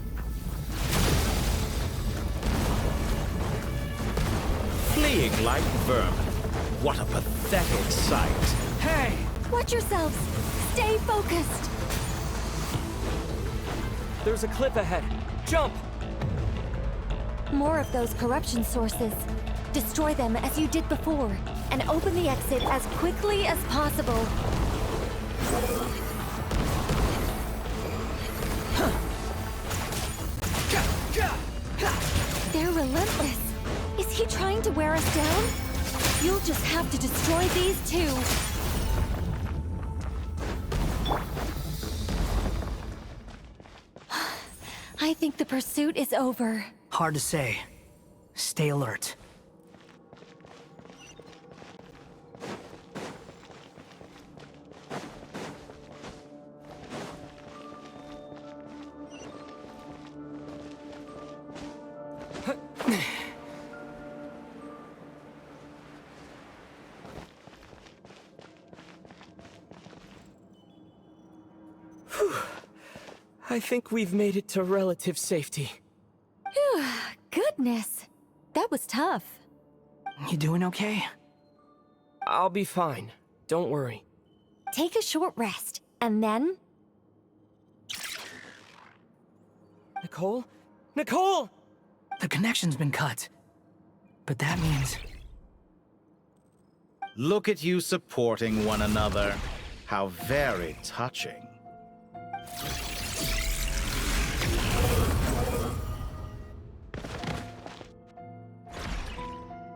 Fleeing like vermin. What a pathetic sight. Hey! Watch yourselves! Stay focused! There's a cliff ahead. Jump! More of those corruption sources. Destroy them as you did before, and open the exit as quickly as possible. They're relentless. Is he trying to wear us down? You'll just have to destroy these two. I think the pursuit is over. Hard to say. Stay alert. I think we've made it to relative safety. Phew, goodness. That was tough. You doing okay? I'll be fine. Don't worry. Take a short rest, and then... Nicole? Nicole! The connection's been cut. But that means... Look at you supporting one another. How very touching.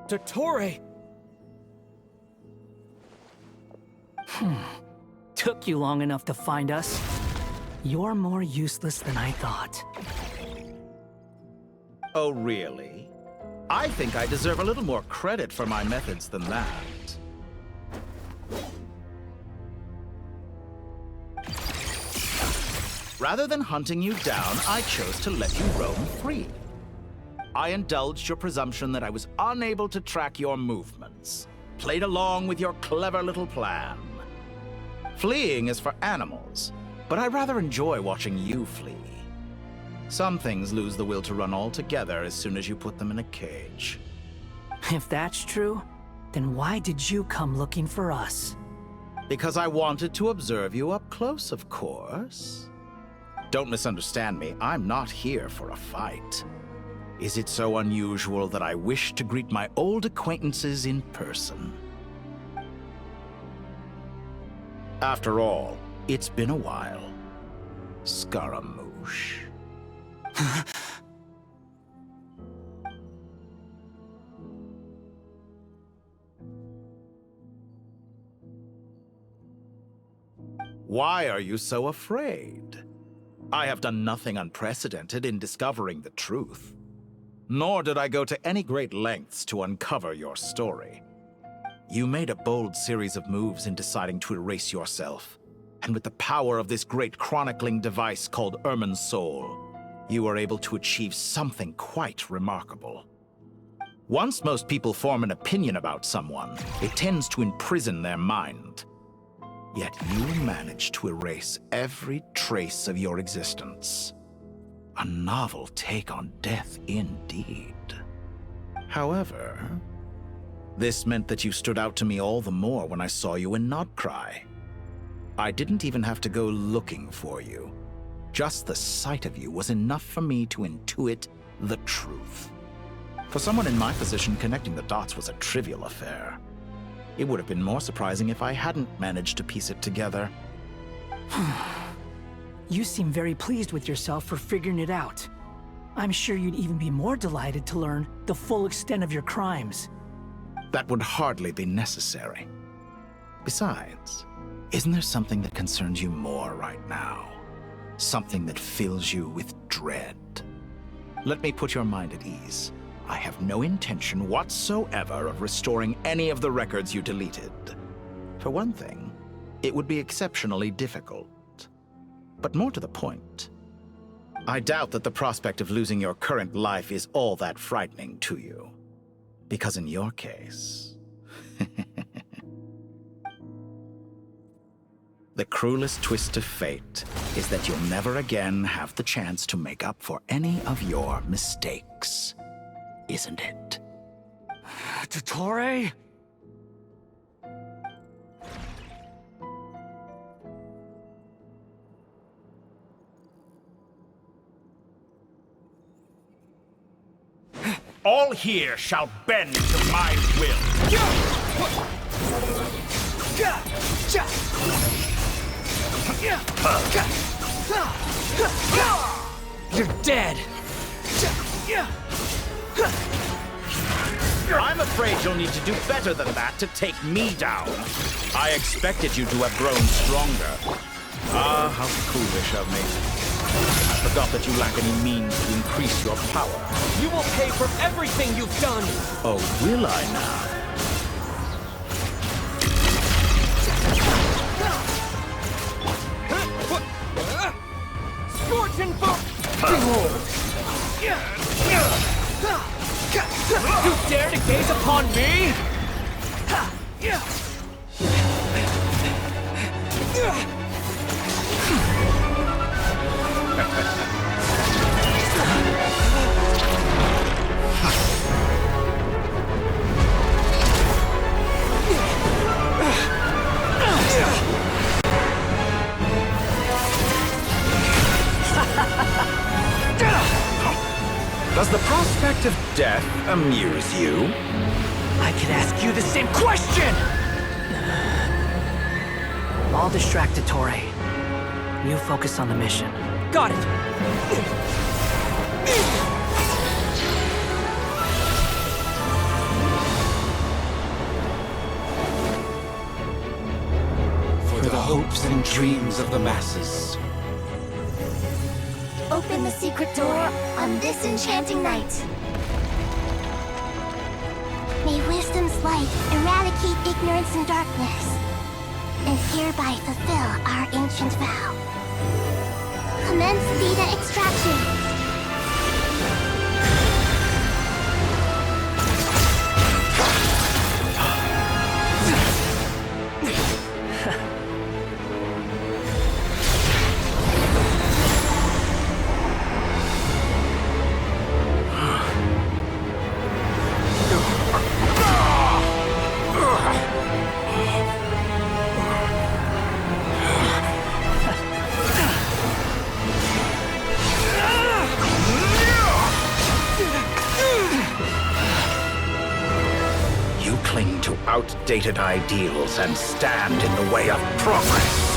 Dottore! Took you long enough to find us. You're more useless than I thought. Oh, really? I think I deserve a little more credit for my methods than that. Rather than hunting you down, I chose to let you roam free. I indulged your presumption that I was unable to track your movements, played along with your clever little plan. Fleeing is for animals, but I rather enjoy watching you flee. Some things lose the will to run altogether as soon as you put them in a cage. If that's true, then why did you come looking for us? Because I wanted to observe you up close, of course. Don't misunderstand me, I'm not here for a fight. Is it so unusual that I wish to greet my old acquaintances in person? After all, it's been a while. Scaramouche. Why are you so afraid? I have done nothing unprecedented in discovering the truth. Nor did I go to any great lengths to uncover your story. You made a bold series of moves in deciding to erase yourself. And with the power of this great chronicling device called Irmin's Soul, you were able to achieve something quite remarkable. Once most people form an opinion about someone, it tends to imprison their mind. Yet you managed to erase every trace of your existence. A novel take on death indeed. However, this meant that you stood out to me all the more when I saw you in Nod-Krai. I didn't even have to go looking for you. Just the sight of you was enough for me to intuit the truth. For someone in my position, connecting the dots was a trivial affair. It would have been more surprising if I hadn't managed to piece it together. You seem very pleased with yourself for figuring it out. I'm sure you'd even be more delighted to learn the full extent of your crimes. That would hardly be necessary. Besides, isn't there something that concerns you more right now? Something that fills you with dread? Let me put your mind at ease. I have no intention whatsoever of restoring any of the records you deleted. For one thing, it would be exceptionally difficult. But more to the point, I doubt that the prospect of losing your current life is all that frightening to you. Because in your case... the cruelest twist of fate is that you'll never again have the chance to make up for any of your mistakes. Isn't it? Dottore? All here shall bend to my will. You're dead! I'm afraid you'll need to do better than that to take me down. I expected you to have grown stronger. Ah, how foolish of me. I forgot that you lack any means to increase your power. You will pay for everything you've done! Oh, will I now? Scorching bolt! Behold! You dare to gaze upon me? Does the prospect of death amuse you? I could ask you the same question! I'll distract Ettore. You focus on the mission. Got it! For the hopes and dreams of the masses. Open the secret door on this enchanting night. May wisdom's light eradicate ignorance and darkness, and hereby fulfill our ancient vow. Commence data extraction. Outdated ideals and stand in the way of progress.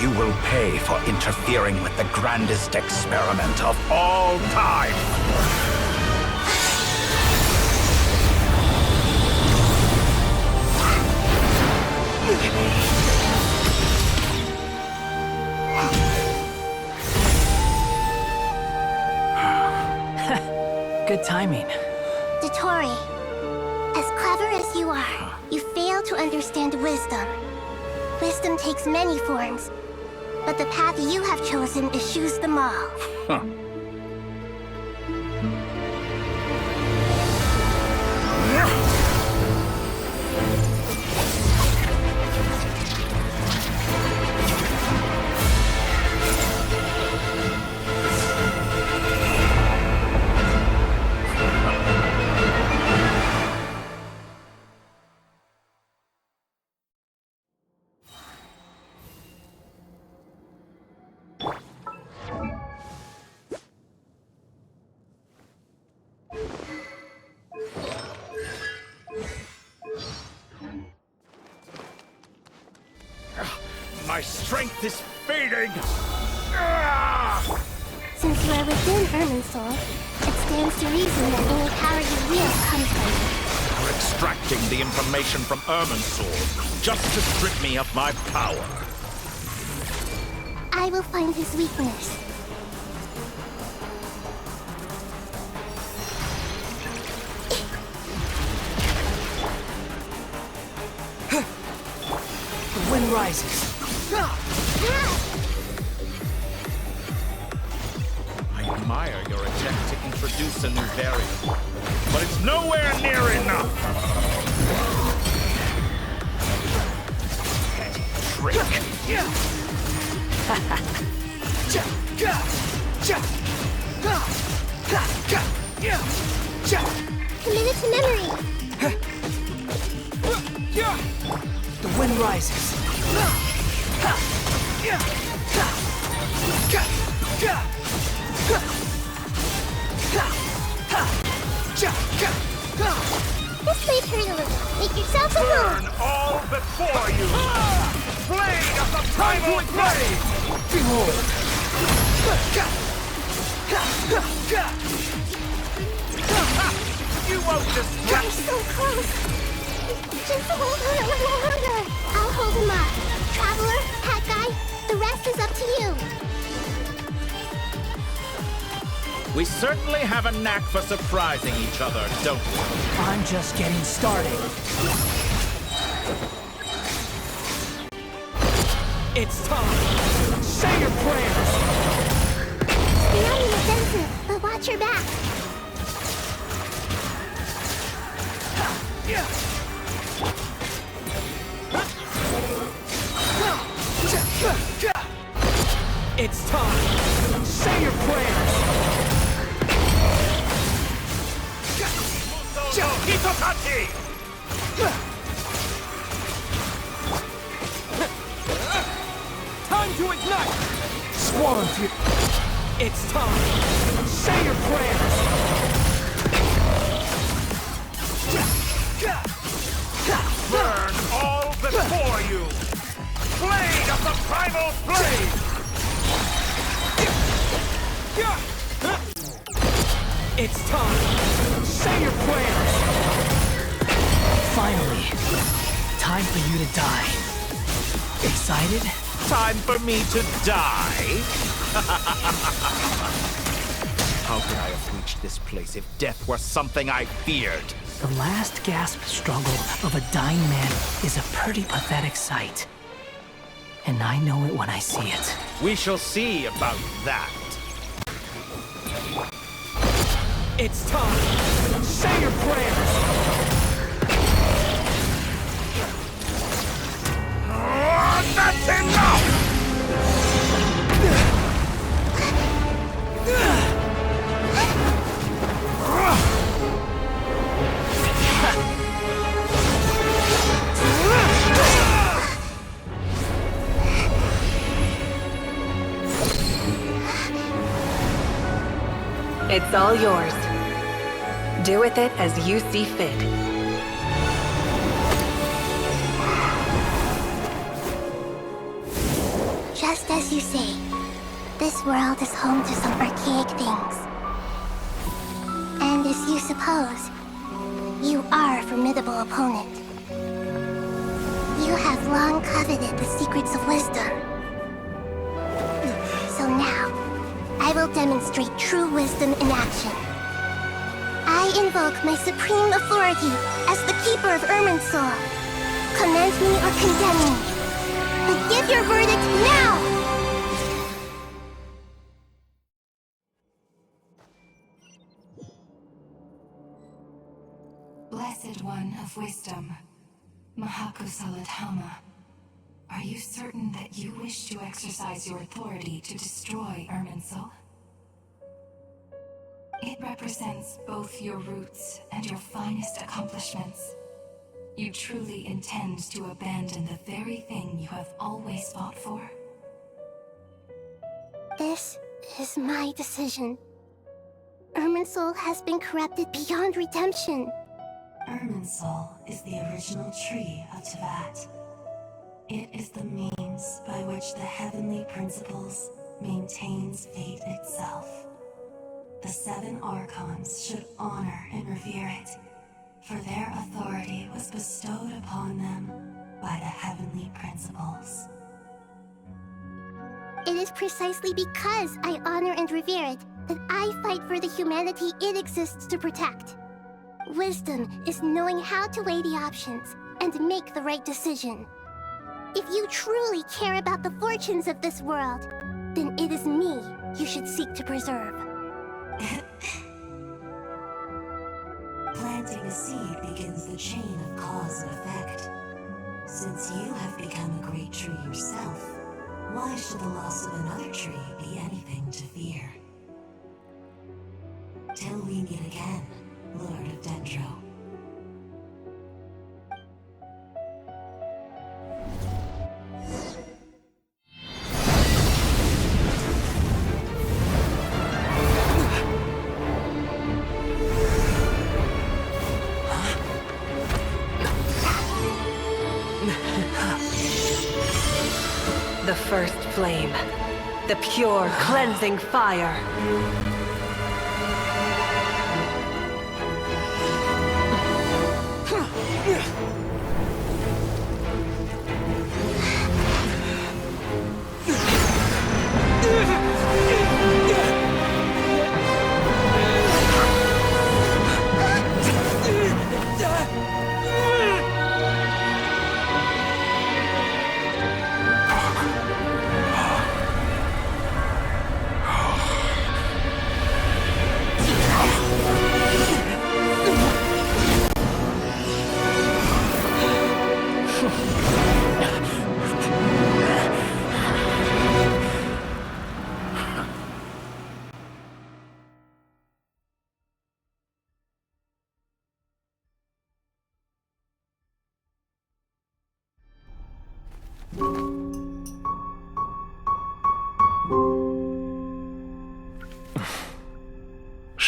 You will pay for interfering with the grandest experiment of all time. Good timing. Ettore, as clever as you are, you fail to understand wisdom. Wisdom takes many forms, but the path you have chosen eschews them all. Huh. My strength is fading! Since you are within Irminsul, it stands to reason that any power you wield comes from you. You're extracting the information from Irminsul just to strip me of my power. I will find his weakness. The wind rises. I admire your attempt to introduce a new variant, but it's nowhere near enough! Trick! Commit it to memory! The wind rises. This may hurt a little. Make yourself at home! Burn all before you! Blade of the primal blade! Behold! You won't distract You're so close! Just hold on a little longer! I'll hold him up. Traveler, Hat Guy, the rest is up to you. We certainly have a knack for surprising each other, don't we? I'm just getting started. It's time! Say your prayers! Stay on the offensive, but watch your back. It's time! Say your prayers! Hitokachi! Time to ignite! Squall and fury! It's time! Say your prayers! Burn all before you! Blade of the primal flame! It's time! Say your prayers! Finally, time for you to die. Excited? Time for me to die? How could I have reached this place if death were something I feared? The last gasp struggle of a dying man is a pretty pathetic sight. And I know it when I see it. We shall see about that. It's time! Say your prayers! That's enough! It's all yours. Do with it as you see fit. Just as you say, this world is home to some archaic things. And as you suppose, you are a formidable opponent. You have long coveted the secrets of wisdom. So now, I will demonstrate true wisdom in action. I invoke my supreme authority as the keeper of Irminsul. Command me or condemn me. But give your verdict now! Blessed One of Wisdom, Mahakusaladhama, are you certain that you wish to exercise your authority to destroy Irminsul? It represents both your roots and your finest accomplishments. You truly intend to abandon the very thing you have always fought for? This is my decision. Irminsul has been corrupted beyond redemption. Irminsul is the original tree of Teyvat. It is the means by which the heavenly principles maintains fate itself. The 7 Archons should honor and revere it, for their authority was bestowed upon them by the heavenly principles. It is precisely because I honor and revere it that I fight for the humanity it exists to protect. Wisdom is knowing how to weigh the options and make the right decision. If you truly care about the fortunes of this world, then it is me you should seek to preserve. Planting a seed begins the chain of cause and effect. Since you have become a great tree yourself, why should the loss of another tree be anything to fear? Till we meet again, Lord of Dendro. The first flame. The pure, cleansing fire.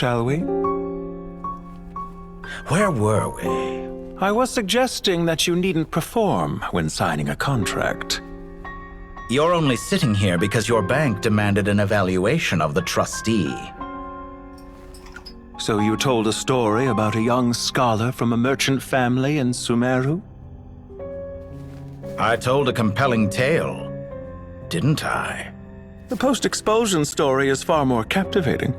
shall we? Where were we? I was suggesting that you needn't perform when signing a contract. You're only sitting here because your bank demanded an evaluation of the trustee. So you told a story about a young scholar from a merchant family in Sumeru? I told a compelling tale, didn't I? The post-expulsion story is far more captivating.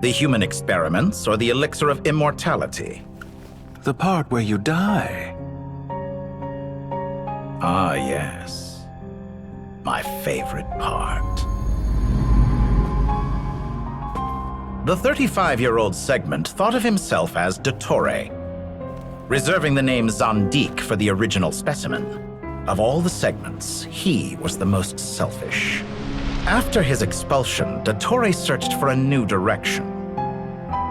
The human experiments or the elixir of immortality? The part where you die. Ah, yes. My favorite part. The 35-year-old Segment thought of himself as Dottore, reserving the name Zandik for the original specimen. Of all the Segments, he was the most selfish. After his expulsion, Dottore searched for a new direction.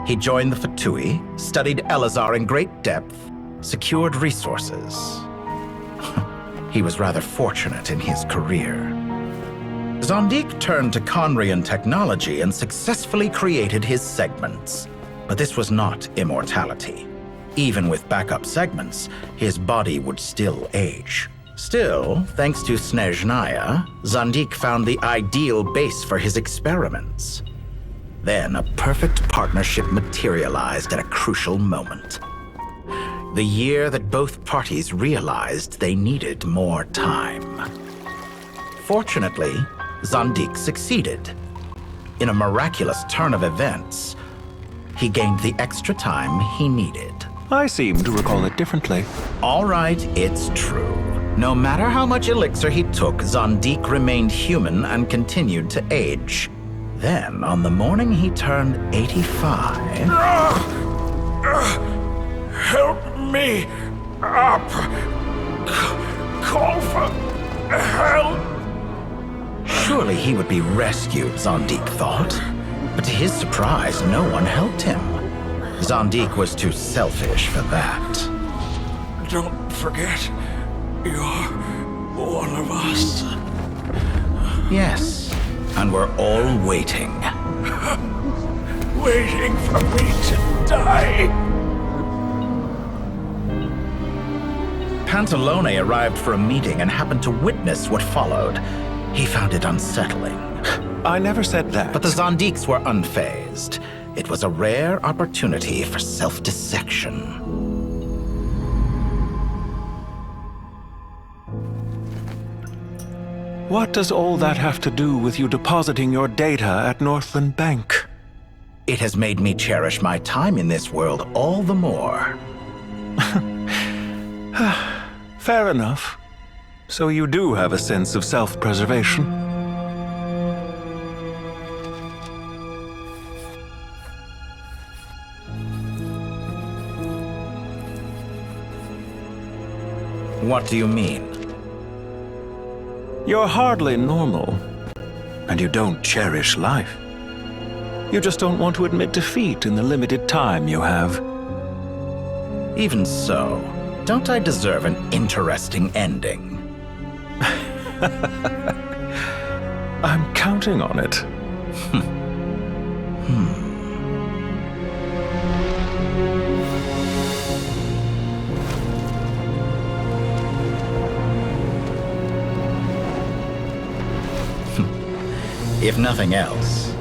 He joined the Fatui, studied Elazar in great depth, secured resources. He was rather fortunate in his career. Zandik turned to Conrian technology and successfully created his segments. But this was not immortality. Even with backup segments, his body would still age. Still, thanks to Snezhnaya, Zandik found the ideal base for his experiments. Then a perfect partnership materialized at a crucial moment. The year that both parties realized they needed more time. Fortunately, Zandik succeeded. In a miraculous turn of events, he gained the extra time he needed. I seem to recall it differently. All right, it's true. No matter how much elixir he took, Zandik remained human and continued to age. Then, on the morning he turned 85... Help me up! Call for help! Surely he would be rescued, Zandik thought. But to his surprise, no one helped him. Zandik was too selfish for that. Don't forget, you're one of us. Yes, and we're all waiting. Waiting for me to die. Pantalone arrived for a meeting and happened to witness what followed. He found it unsettling. I never said that. But the Zandiks were unfazed. It was a rare opportunity for self-dissection. What does all that have to do with you depositing your data at Northland Bank? It has made me cherish my time in this world all the more. Fair enough. So you do have a sense of self-preservation. What do you mean? You're hardly normal, and you don't cherish life. You just don't want to admit defeat in the limited time you have. Even so, don't I deserve an interesting ending? I'm counting on it. If nothing else,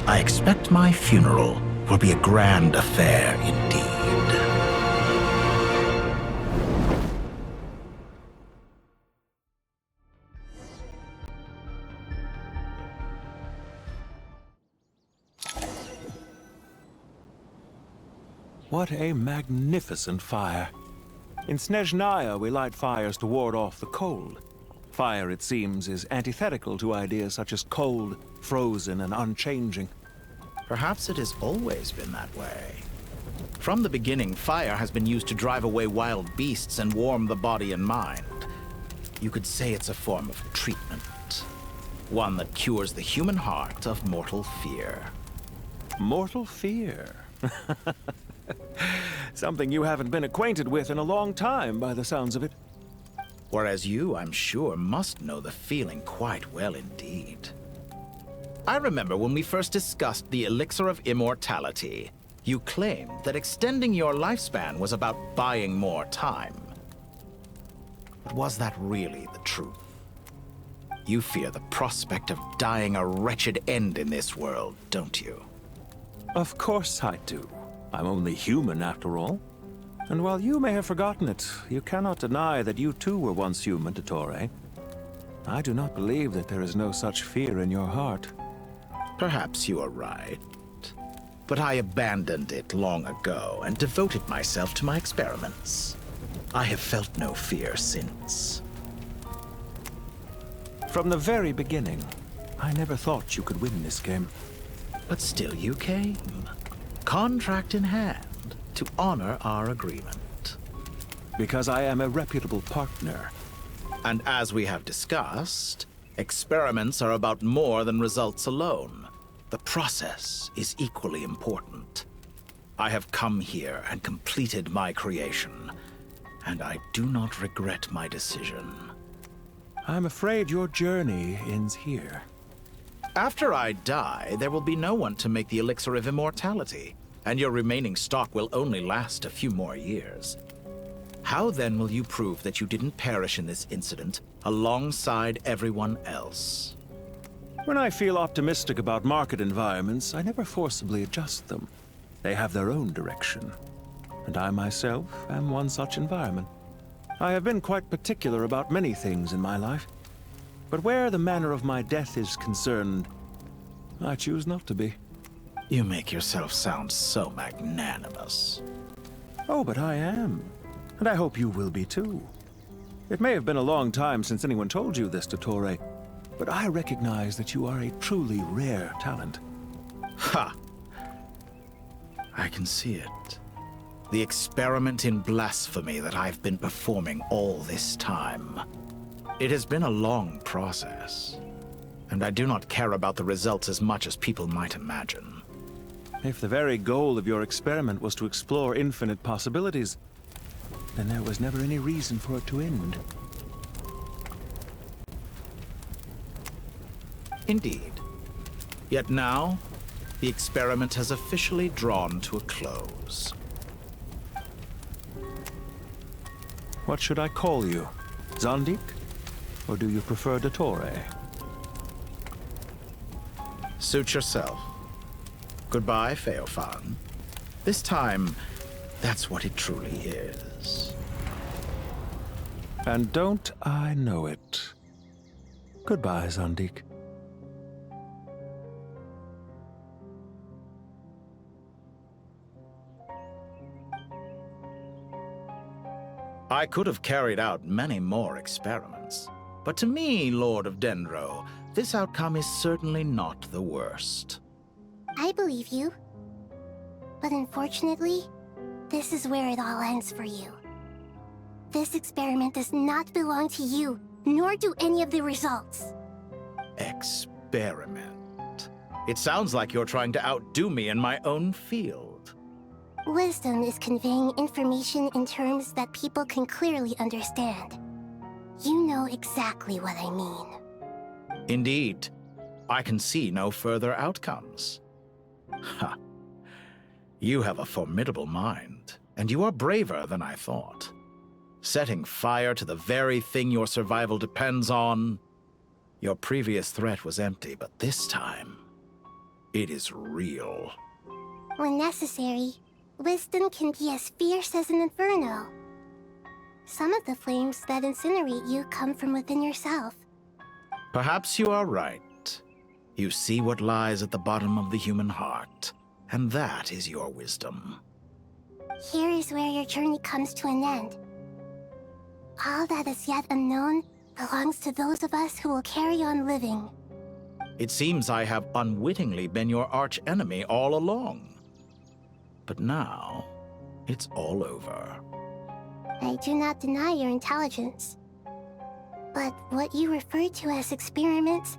I expect my funeral will be a grand affair indeed. What a magnificent fire. In Snezhnaya, we light fires to ward off the cold. Fire, it seems, is antithetical to ideas such as cold, frozen, and unchanging. Perhaps it has always been that way. From the beginning, fire has been used to drive away wild beasts and warm the body and mind. You could say it's a form of treatment. One that cures the human heart of mortal fear. Mortal fear? Something you haven't been acquainted with in a long time, by the sounds of it. Whereas you, I'm sure, must know the feeling quite well indeed. I remember when we first discussed the elixir of immortality. You claimed that extending your lifespan was about buying more time. But was that really the truth? You fear the prospect of dying a wretched end in this world, don't you? Of course I do. I'm only human, after all. And while you may have forgotten it, you cannot deny that you too were once human, Dottore. I do not believe that there is no such fear in your heart. Perhaps you are right. But I abandoned it long ago and devoted myself to my experiments. I have felt no fear since. From the very beginning, I never thought you could win this game. But still you came. Contract in hand, to honor our agreement. Because I am a reputable partner. And as we have discussed, experiments are about more than results alone. The process is equally important. I have come here and completed my creation, and I do not regret my decision. I'm afraid your journey ends here. After I die, there will be no one to make the elixir of immortality, and your remaining stock will only last a few more years. How then will you prove that you didn't perish in this incident alongside everyone else? When I feel optimistic about market environments, I never forcibly adjust them. They have their own direction. And I myself am one such environment. I have been quite particular about many things in my life. But where the manner of my death is concerned, I choose not to be. You make yourself sound so magnanimous. Oh, but I am. And I hope you will be too. It may have been a long time since anyone told you this, Dottore, but I recognize that you are a truly rare talent. Ha! I can see it. The experiment in blasphemy that I've been performing all this time. It has been a long process, and I do not care about the results as much as people might imagine. If the very goal of your experiment was to explore infinite possibilities, then there was never any reason for it to end. Indeed. Yet now, the experiment has officially drawn to a close. What should I call you? Zandik? Or do you prefer Dottore? Suit yourself. Goodbye, Feofan. This time, that's what it truly is. And don't I know it? Goodbye, Zandik. I could have carried out many more experiments, but to me, Lord of Dendro, this outcome is certainly not the worst. I believe you. But unfortunately, this is where it all ends for you. This experiment does not belong to you, nor do any of the results. Experiment. It sounds like you're trying to outdo me in my own field. Wisdom is conveying information in terms that people can clearly understand. You know exactly what I mean. Indeed. I can see no further outcomes. Ha. You have a formidable mind, and you are braver than I thought. Setting fire to the very thing your survival depends on. Your previous threat was empty, but this time, it is real. When necessary, wisdom can be as fierce as an inferno. Some of the flames that incinerate you come from within yourself. Perhaps you are right. You see what lies at the bottom of the human heart, and that is your wisdom. Here is where your journey comes to an end. All that is yet unknown belongs to those of us who will carry on living. It seems I have unwittingly been your arch-enemy all along. But now, it's all over. I do not deny your intelligence. But what you refer to as experiments,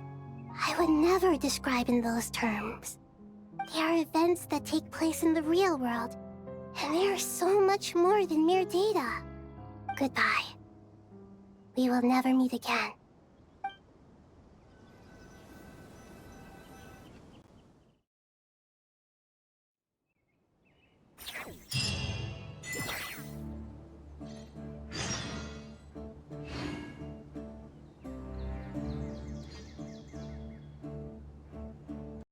I would never describe in those terms. They are events that take place in the real world, and they are so much more than mere data. Goodbye. We will never meet again.